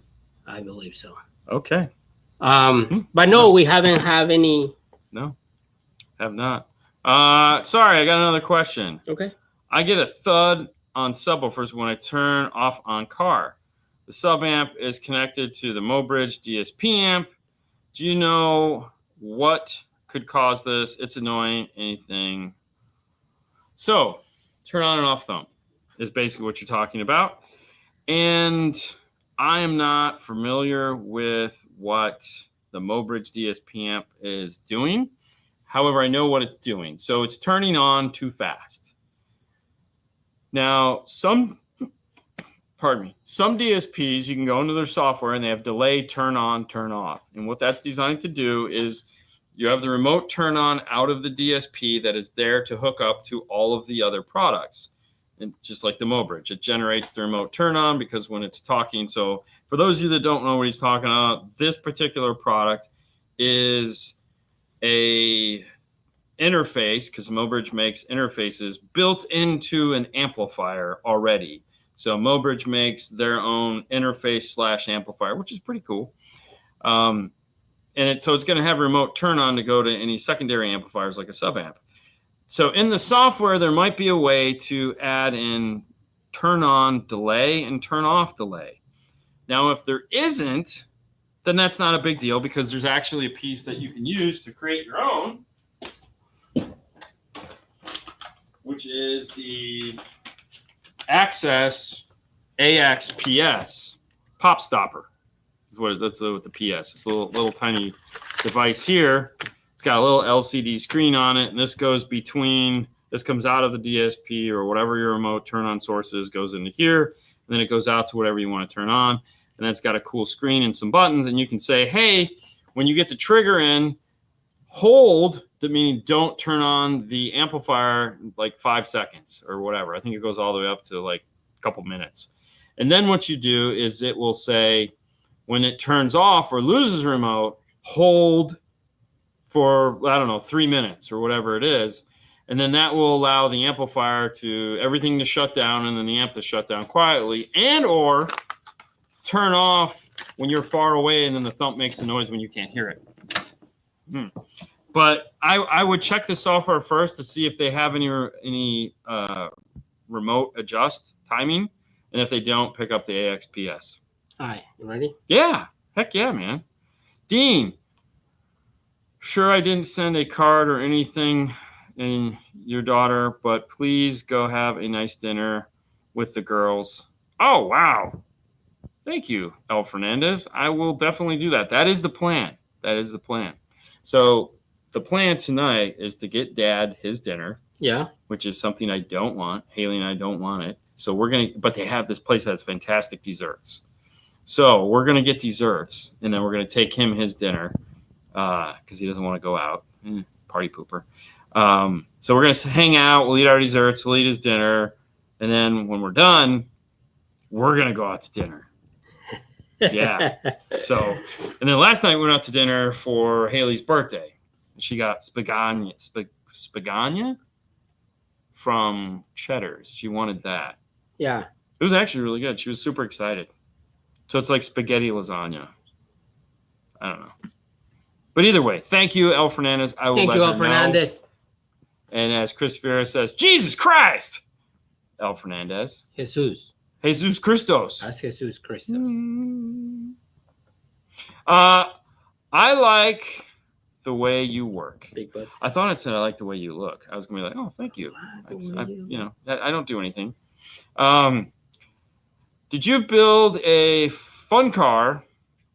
I believe so. Okay. But no, we haven't have any. No, have not. Sorry, I got another question. Okay. I get a thud on subwoofers when I turn off on car. The sub amp is connected to the Mobridge DSP amp. Do you know what could cause this? It's annoying. Anything. So, turn on and off thumb is basically what you're talking about. And I am not familiar with what the Mobridge DSP amp is doing. However, I know what it's doing. So it's turning on too fast. Now, some DSPs, you can go into their software and they have delay, turn on, turn off. And what that's designed to do is you have the remote turn on out of the DSP that is there to hook up to all of the other products. And just like the Mobridge, it generates the remote turn on because when it's talking. So for those of you that don't know what he's talking about, this particular product is a interface, because Mobridge makes interfaces built into an amplifier already. So Mobridge makes their own interface / amplifier, which is pretty cool. So it's going to have remote turn on to go to any secondary amplifiers like a sub amp. So in the software, there might be a way to add in turn on delay and turn off delay. Now, if there isn't, then that's not a big deal because there's actually a piece that you can use to create your own, which is the Access AXPS pop stopper. That's what the PS. It's a little tiny device here. It's got a little LCD screen on it, and this goes between. This comes out of the DSP or whatever your remote turn on source is, goes into here, and then it goes out to whatever you want to turn on. And then it's got a cool screen and some buttons, and you can say, hey, when you get the trigger in, hold, meaning don't turn on the amplifier like 5 seconds or whatever. I think it goes all the way up to like a couple minutes. And then what you do is it will say, when it turns off or loses remote, hold for, I don't know, 3 minutes or whatever it is. And then that will allow the amplifier to everything to shut down and then the amp to shut down quietly, and or turn off when you're far away and then the thump makes the noise when you can't hear it. But I would check the software first to see if they have any remote adjust timing. And if they don't, pick up the AXPS. All right, you ready? Yeah. Heck yeah, man. Dean, sure I didn't send a card or anything in your daughter, but please go have a nice dinner with the girls. Oh, wow. Thank you, El Fernandez. I will definitely do that. That is the plan. That is the plan. So the plan tonight is to get Dad his dinner. Yeah. Which is something I don't want. Haley and I don't want it. So but they have this place that has fantastic desserts. So we're going to get desserts, and then we're going to take him his dinner because he doesn't want to go out. Party pooper. So we're going to hang out. We'll eat our desserts. We'll eat his dinner. And then when we're done, we're going to go out to dinner. Yeah. So, and then last night we went out to dinner for Haley's birthday. She got spagagna from Cheddar's. She wanted that. Yeah. It was actually really good. She was super excited. So it's like spaghetti lasagna. I don't know. But either way, thank you, El Fernandez. I will Thank let you, her El Fernandez. know. And as Chris Vera says, Jesus Christ! El Fernandez. Jesus Christos. That's Jesus Christos. I like the way you work. Big butts. I thought I said I like the way you look. I was gonna be like, oh, thank you. I don't do anything. Did you build a fun car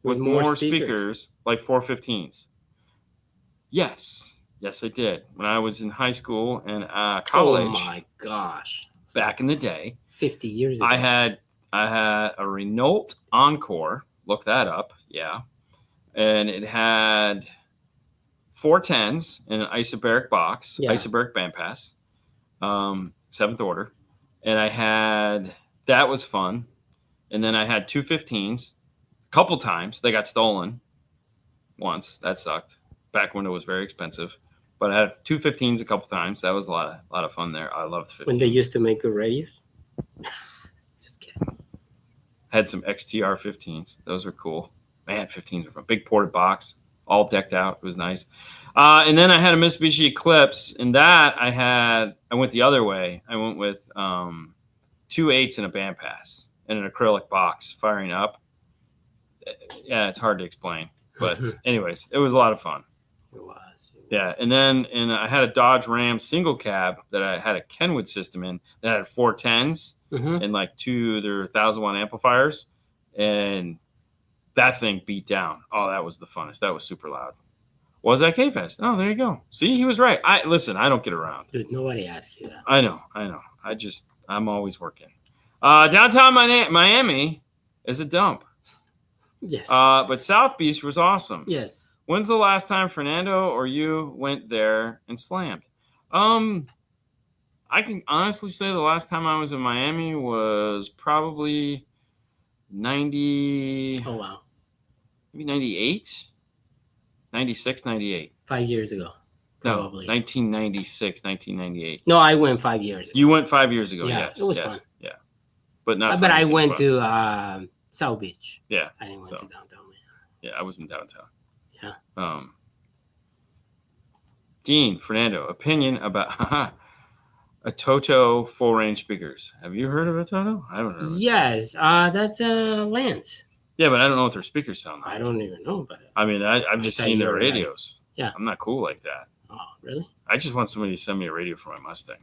with more speakers like 415s? Yes, I did. When I was in high school and college. Oh my gosh! Back in the day, 50 years ago. I had a Renault Encore. Look that up. Yeah, and it had 410s in an isobaric box, isobaric bandpass, 7th order, and that was fun. And then I had 215s a couple times. They got stolen once. That sucked. Back when it was very expensive. But I had 215s a couple times. That was a lot of fun there. I loved 15s. When they used to make good radios? Just kidding. Had some XTR 15s. Those were cool. Man, 15s were fun. Big ported box, all decked out. It was nice. And then I had a Mitsubishi Eclipse. And that I went the other way. I went with 2 8s and a bandpass and an acrylic box firing up. Yeah, it's hard to explain. But anyways, it was a lot of fun. It was. Yeah, and I had a Dodge Ram single cab that I had a Kenwood system in that had 410s and like 2 their 1,000-watt amplifiers, and that thing beat down. Oh, that was the funnest. That was super loud. Was that K-Fest? Oh, there you go. See, he was right. I don't get around. Dude, nobody asked you that. I know. I'm always working. Downtown Miami is a dump. Yes. But South Beach was awesome. Yes. When's the last time Fernando or you went there and slammed? I can honestly say the last time I was in Miami was probably 90. Oh, wow. Maybe 98? 96, 98. 5 years ago. Probably. No, 1996, 1998. No, I went 5 years ago. You went 5 years ago, yeah, yes. It was fun. Yeah. But not. But I went to South Beach. Yeah. I didn't went to downtown. Yeah, I was in downtown. Yeah. Dean, Fernando, opinion about a Toto full range speakers. Have you heard of a Toto? I haven't heard of it. Yes, that's Lance. Yeah, but I don't know what their speakers sound like. I don't even know about it. I mean, I've just seen their radios. Yeah. I'm not cool like that. Oh, really? I just want somebody to send me a radio for my Mustang.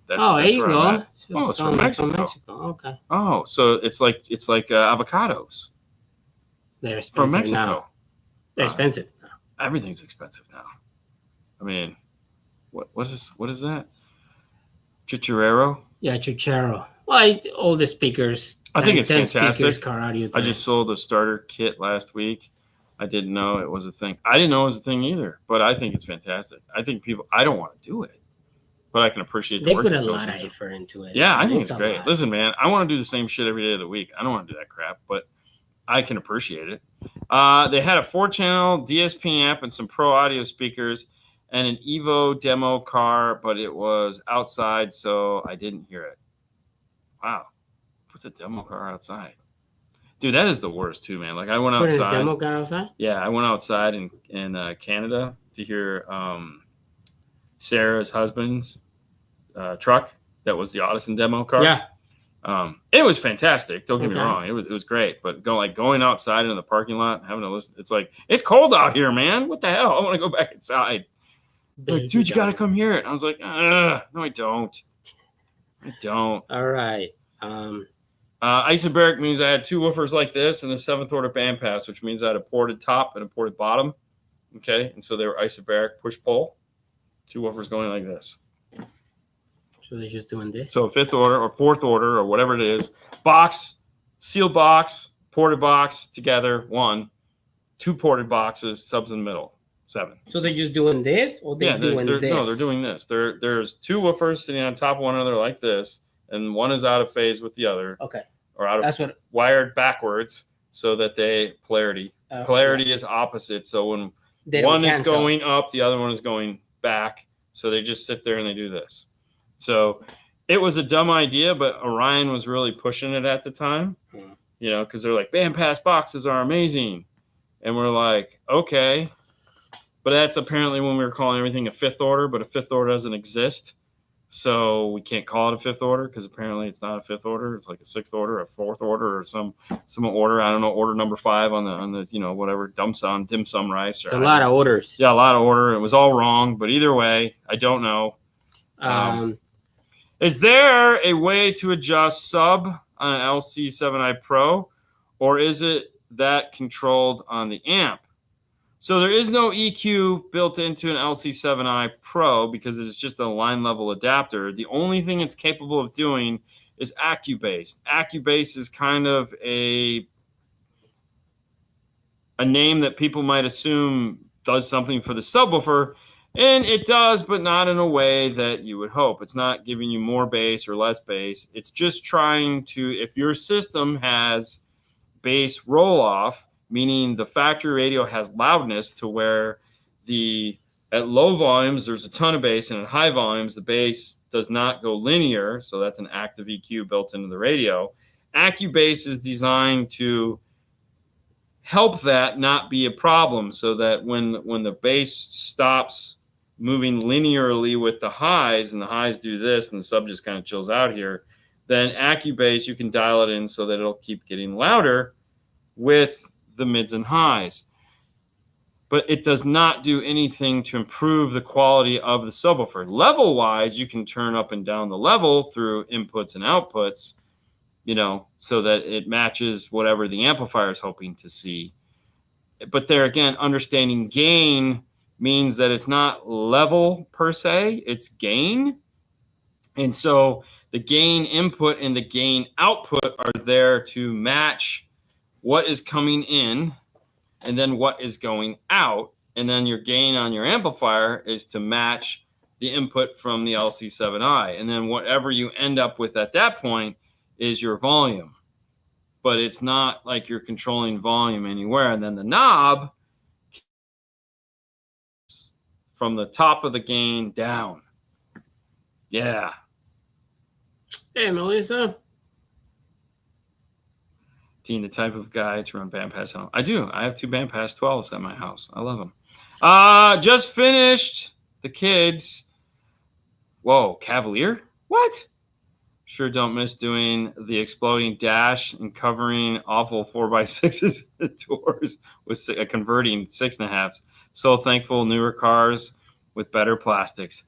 That's there you go. Oh, it's from Mexico. Okay. Oh, so it's like avocados. They're expensive from Mexico. Now. They're expensive. Everything's expensive now. I mean, what is that? Chicharero? Yeah, Chicharero. Well, all the speakers. I think it's 10 fantastic. Speakers, car audio, I just sold a starter kit last week. I didn't know it was a thing. I didn't know it was a thing either, but I think it's fantastic. I think I don't want to do it. but I can appreciate the They work put a that goes lot of into it. effort into it. Yeah, I think It's it's a great. lot. Listen, man, I want to do the same shit every day of the week. I don't want to do that crap, but I can appreciate it. They had a 4-channel DSP amp and some pro audio speakers and an Evo demo car, but it was outside, so I didn't hear it. Wow. What's a demo car outside? Dude, that is the worst too, man. Like I went Put in a outside. demo car outside? Yeah, I went outside in Canada to hear Sarah's husband's truck. That was the Audison demo car. Yeah. It was fantastic. Don't get me Okay. wrong. It was great. But going outside in the parking lot, having to listen. It's like it's cold out here, man. What the hell? I want to go back inside. Like, dude, you got to come hear it. I was like, no, I don't. I don't. All right. Isobaric means I had 2 woofers like this and a 7th order bandpass, which means I had a ported top and a ported bottom. Okay, and so they were isobaric push pull. 2 woofers going like this. So they're just doing this. So 5th order or 4th order or whatever it is, box, sealed box, ported box together, 1, 2 ported boxes, subs in the middle, 7. So they're just doing this, or they're doing this? No, they're doing this. There's 2 woofers sitting on top of one another like this, and one is out of phase with the other. Okay. Or out of That's what wired backwards so that they polarity. Polarity is opposite. So when one is going up, the other one is going back. So they just sit there and they do this. So it was a dumb idea, but Orion was really pushing it at the time, because they're like, bandpass boxes are amazing. And we're like, okay. But that's apparently when we were calling everything a 5th order, but a 5th order doesn't exist. So we can't call it a 5th order because apparently it's not a 5th order. It's like a 6th order, a 4th order, or some order. I don't know, order number 5 on the whatever dim sum rice. It's a lot of orders. Yeah, a lot of order. It was all wrong, but either way, I don't know. Is there a way to adjust sub on an LC7i Pro, or is it that controlled on the amp? So there is no EQ built into an LC7i Pro because it's just a line level adapter. The only thing it's capable of doing is AccuBass. AccuBass is kind of a name that people might assume does something for the subwoofer, and it does, but not in a way that you would hope. It's not giving you more bass or less bass. It's just trying to, if your system has bass roll-off, meaning the factory radio has loudness to where at low volumes, there's a ton of bass, and at high volumes, the bass does not go linear, so that's an active EQ built into the radio. AccuBass is designed to help that not be a problem so that when the bass stops moving linearly with the highs, and the highs do this, and the sub just kind of chills out here, then AccuBass, you can dial it in so that it'll keep getting louder with the mids and highs. But it does not do anything to improve the quality of the subwoofer. Level wise, you can turn up and down the level through inputs and outputs, so that it matches whatever the amplifier is hoping to see. But there again, understanding gain means that it's not level per se, it's gain. And so the gain input and the gain output are there to match what is coming in and then what is going out. And then your gain on your amplifier is to match the input from the LC7i. And then whatever you end up with at that point is your volume. But it's not like you're controlling volume anywhere. And then the knob from the top of the gain down. Yeah. Hey, Melissa. Teen, the type of guy to run bandpass home. I do. I have 2 bandpass 12s at my house. I love them. Just finished the kids. Whoa, Cavalier? What? Sure don't miss doing the exploding dash and covering awful 4x6s doors with converting 6.5s. So thankful newer cars with better plastics.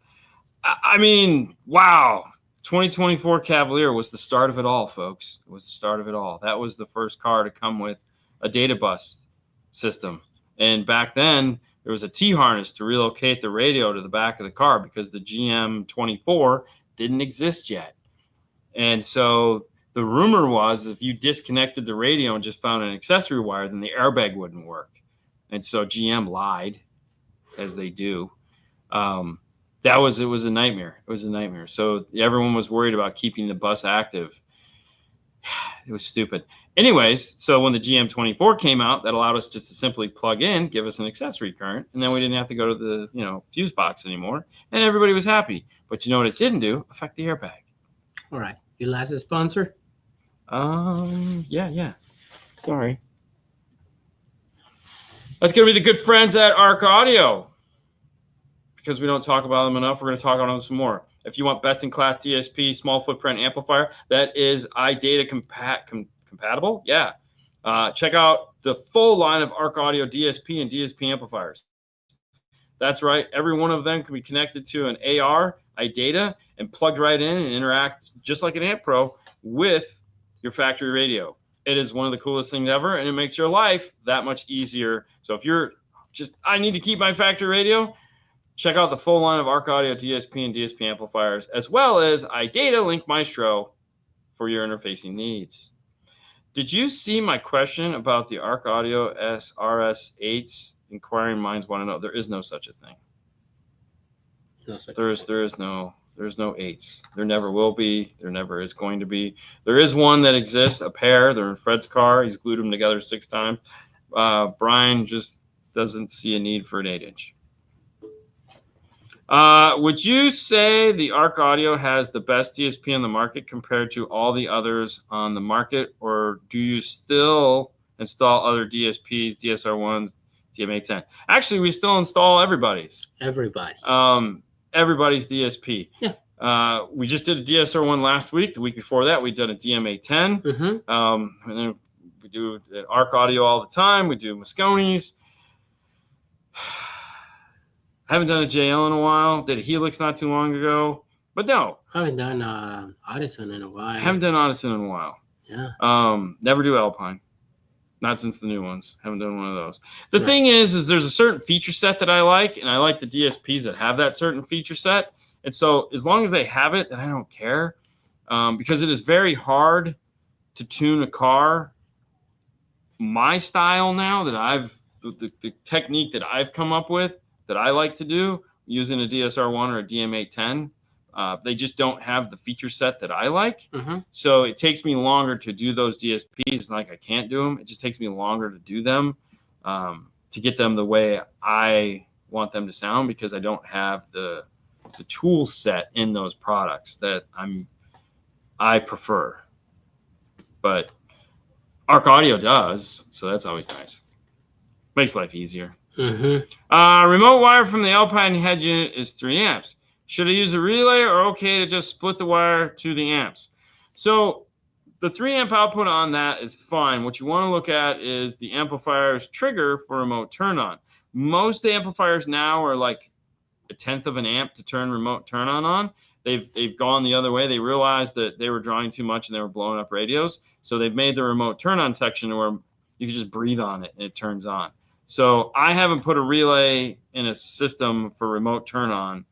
I mean, wow. 2024 Cavalier was the start of it all, folks. It was the start of it all. That was the first car to come with a data bus system. And back then, there was a T-harness to relocate the radio to the back of the car because the GM24 didn't exist yet. And so the rumor was if you disconnected the radio and just found an accessory wire, then the airbag wouldn't work. And so GM lied, as they do. it was a nightmare. It was a nightmare. So everyone was worried about keeping the bus active. It was stupid. Anyways, so when the GM24 came out, that allowed us just to simply plug in, give us an accessory current, and then we didn't have to go to the fuse box anymore, and everybody was happy. But you know what it didn't do? Affect the airbag. All right. Your last sponsor? Yeah. Sorry. That's going to be the good friends at Arc Audio. Because we don't talk about them enough, we're going to talk about them some more. If you want best-in-class DSP, small footprint amplifier, that is iData compatible. Yeah. Check out the full line of Arc Audio DSP and DSP amplifiers. That's right. Every one of them can be connected to an AR, iData, and plugged right in and interact just like an Amp Pro with your factory radio. It is one of the coolest things ever, and it makes your life that much easier. So if you're I need to keep my factory radio, check out the full line of Arc Audio DSP and DSP amplifiers, as well as iData Link Maestro for your interfacing needs. Did you see my question about the Arc Audio SRS8s? Inquiring minds want to know. There is no such a thing. No such There's no 8s. There never will be. There never is going to be. There is one that exists, a pair. They're in Fred's car. He's glued them together 6 times. Brian just doesn't see a need for an 8-inch. Would you say the Arc Audio has the best DSP on the market compared to all the others on the market, or do you still install other DSPs, DSR1s, DMA10? Actually, we still install everybody's. Everybody's DSP. Yeah. We just did a DSR1 last week. The week before that, we did a DMA10. Mm-hmm. And then we do Arc Audio all the time. We do Mosconi's. I haven't done a JL in a while. Did a Helix not too long ago. But no. Haven't done Audison in a while. I haven't done Audison in a while. Yeah. Never do Alpine. Not since the new ones. Haven't done one of those. The thing is there's a certain feature set that I like, and I like the DSPs that have that certain feature set. And so as long as they have it, then I don't care. Because it is very hard to tune a car my style now that the technique that I've come up with that I like to do using a DSR1 or a DMA10. They just don't have the feature set that I like. Mm-hmm. So it takes me longer to do those DSPs. It's not like I can't do them. It just takes me longer to do them to get them the way I want them to sound, because I don't have the tool set in those products that I prefer. But Arc Audio does, so that's always nice. Makes life easier. Mm-hmm. Remote wire from the Alpine head unit is 3 amps. Should I use a relay or okay to just split the wire to the amps? So the 3 amp output on that is fine. What you want to look at is the amplifier's trigger for remote turn on. Most amplifiers now are like 1/10 of an amp to turn remote turn on. They've gone the other way. They realized that they were drawing too much and they were blowing up radios. So they've made the remote turn on section where you can just breathe on it and it turns on. So I haven't put a relay in a system for remote turn on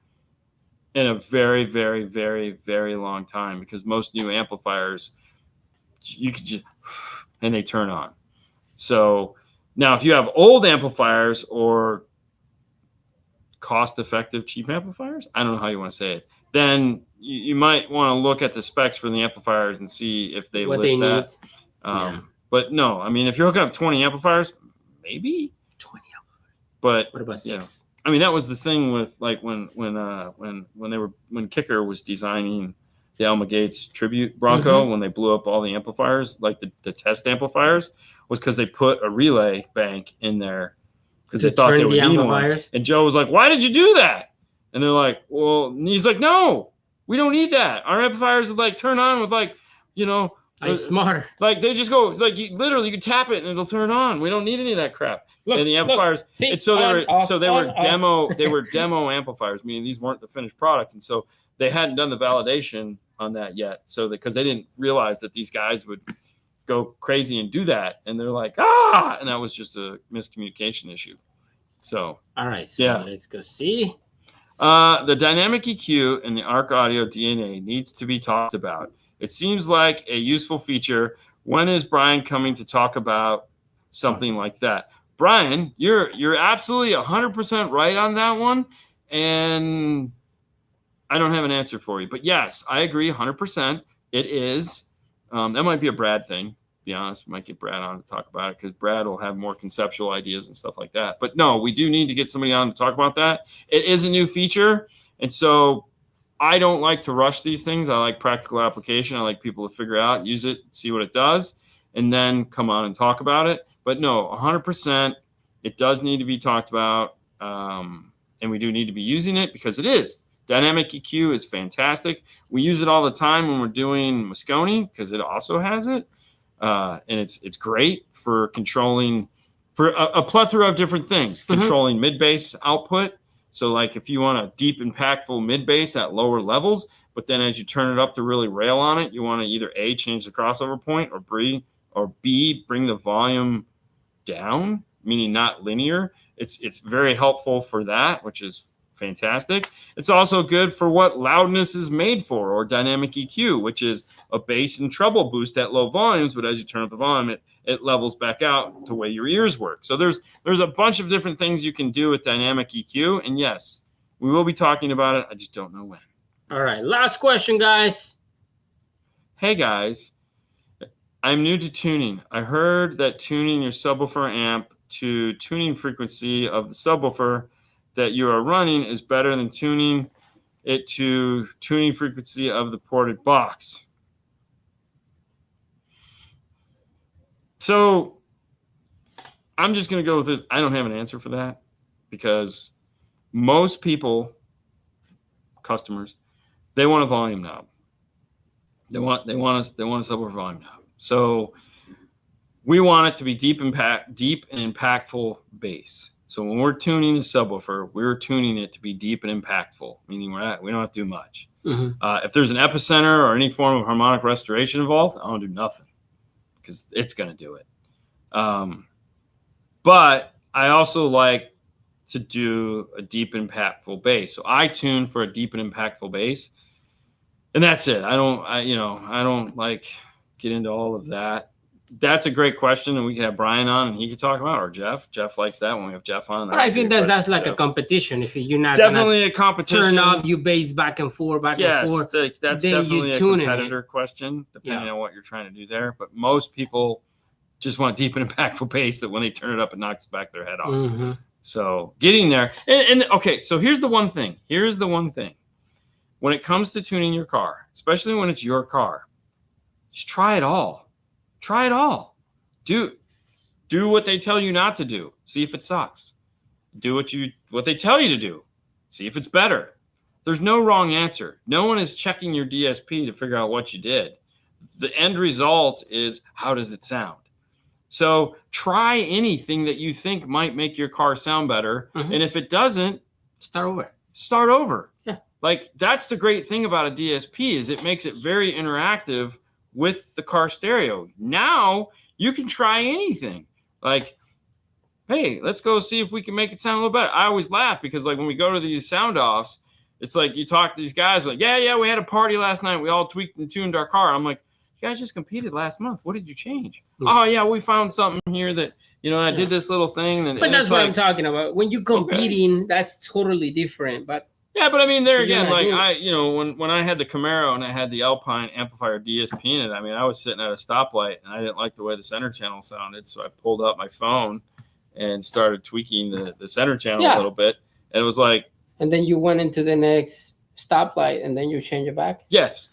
in a very, very, very, very long time, because most new amplifiers, you could just, and they turn on. So now if you have old amplifiers or cost-effective cheap amplifiers, I don't know how you want to say it, then you might want to look at the specs for the amplifiers and see if they list that. But no, I mean, if you're hooking up 20 amplifiers, maybe 20 amplifiers. But what about 6? I mean, that was the thing with like when Kicker was designing the Elma Gates tribute Bronco, when they blew up all the amplifiers, like the test amplifiers, was because they put a relay bank in there because they thought they would need one. And Joe was like, "Why did you do that?" And they're like, "Well," and he's like, "No, we don't need that. Our amplifiers would like turn on with like, you know." Smarter. Like they just go like you can tap it and it'll turn on. We don't need any of that crap. Look, and the amplifiers. See, and so they were demo amplifiers. Meaning these weren't the finished products, and so they hadn't done the validation on that yet. So because they didn't realize that these guys would go crazy and do that, and they're like and that was just a miscommunication issue. So all right, so let's go see. The dynamic EQ in the Arc Audio DNA needs to be talked about. It seems like a useful feature. When is Brian coming to talk about something like that? Brian, you're absolutely 100% right on that one. And I don't have an answer for you. But yes, I agree 100%. It is. That might be a Brad thing, to be honest. Might get Brad on to talk about it because Brad will have more conceptual ideas and stuff like that. But no, we do need to get somebody on to talk about that. It is a new feature. And so I don't like to rush these things. I like practical application. I like people to figure out, use it, see what it does, and then come on and talk about it. But no, 100%, it does need to be talked about. And we do need to be using it because it is. Dynamic EQ is fantastic. We use it all the time when we're doing Moscone because it also has it. And it's great for controlling for a plethora of different things. Controlling mid-bass output. So like if you want a deep, impactful mid-bass at lower levels, but then as you turn it up to really rail on it, you want to either A, change the crossover point, or B, bring the volume down, meaning not linear. It's very helpful for that, which is fantastic. It's also good for what loudness is made for, or dynamic EQ, which is a bass and treble boost at low volumes, but as you turn up the volume, it levels back out the way your ears work. So there's a bunch of different things you can do with dynamic EQ, and yes, we will be talking about it. I just don't know when. All right, last question, guys. Hey guys, I'm new to tuning. I heard that tuning your subwoofer amp to tuning frequency of the subwoofer that you are running is better than tuning it to tuning frequency of the ported box. So I'm just going to go with this. I don't have an answer for that because most people, customers, they want a volume knob. They want a subwoofer volume knob. So we want it to be deep and impactful bass. So when we're tuning a subwoofer, we're tuning it to be deep and impactful, meaning we don't have to do much. If there's an epicenter or any form of harmonic restoration involved, I don't do nothing because it's going to do it. But I also like to do a deep, impactful bass. So I tune for a deep and impactful bass, and that's it. I don't like get into all of that. That's a great question, and we can have Brian on, and he can talk about it, or Jeff. Jeff likes that when we have Jeff on. But I think that's like a competition. If you're not definitely a competition, turn up your bass back and forth, and forth. Yes, that's definitely a competitor question, depending on what you're trying to do there. But most people just want deep and impactful bass that when they turn it up, it knocks back their head off. So getting there, and okay, so here's the one thing. When it comes to tuning your car, especially when it's your car, just try it all. Try it all. Do what they tell you not to do. See if it sucks. Do what they tell you to do. See if it's better. There's no wrong answer. No one is checking your DSP to figure out what you did. The end result is, how does it sound? So try anything that you think might make your car sound better. And if it doesn't, start over. Yeah. Like, that's the great thing about a DSP is it makes it very interactive with the car stereo. Now you can try anything. Like, hey, let's go see if we can make it sound a little better. I always laugh because like when we go to these sound offs, it's like you talk to these guys like, yeah, we had a party last night. We all tweaked and tuned our car. I'm like, you guys just competed last month. What did you change? Oh yeah, we found something here that, I did this little thing. But that's what I'm talking about. When you're competing, that's totally different. But yeah, but I mean, there again, like when I had the Camaro and I had the Alpine amplifier DSP in it, I mean, I was sitting at a stoplight and I didn't like the way the center channel sounded, so I pulled out my phone and started tweaking the center channel a little bit, and it was like. And then you went into the next stoplight, and then you change it back. Yes.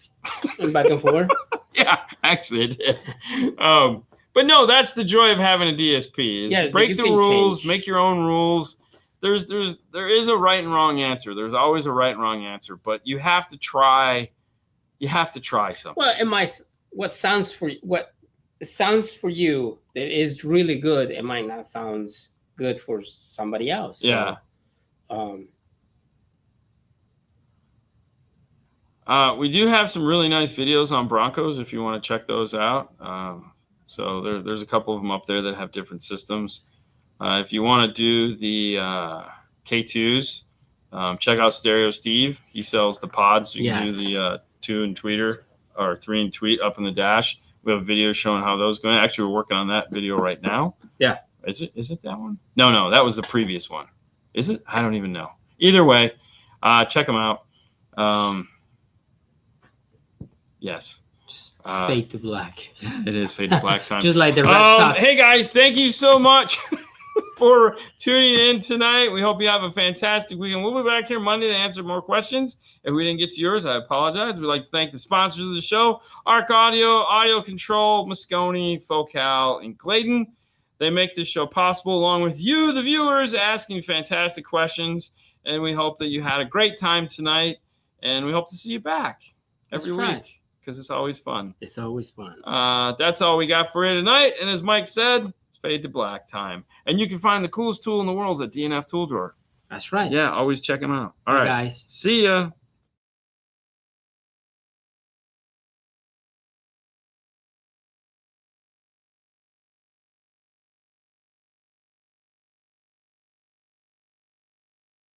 And back and forth. Yeah, actually, it did. But no, that's the joy of having a DSP. Is break the rules, make your own rules. There is a right and wrong answer. There's always a right and wrong answer, but you have to try. You have to try something. Well, what sounds for you that is really good, it might not sound good for somebody else. Yeah. We do have some really nice videos on Broncos if you want to check those out. So there's a couple of them up there that have different systems. If you want to do the K2s, check out Stereo Steve. He sells the pods, so you can do the 2 and tweeter or 3 and tweet up in the dash. We have a video showing how those go. Actually, we're working on that video right now. Yeah. Is it that one? No, that was the previous one. Is it? I don't even know. Either way, check them out. Yes. Fade to black. It is fade to black time. Just like the Red Sox. Hey guys, thank you so much for tuning in tonight. We hope you have a fantastic weekend. We'll be back here Monday to answer more questions. If we didn't get to yours, I apologize. We'd like to thank the sponsors of the show, Arc Audio, Audio Control, Moscone, Focal, and Clayton. They make this show possible along with you, the viewers, asking fantastic questions. And we hope that you had a great time tonight. And we hope to see you back every week. Because it's always fun. It's always fun. That's all we got for you tonight. And as Mike said, it's fade to black time. And you can find the coolest tool in the world at DNF Tool Drawer. That's right. Yeah, always check them out. All right, guys. See ya.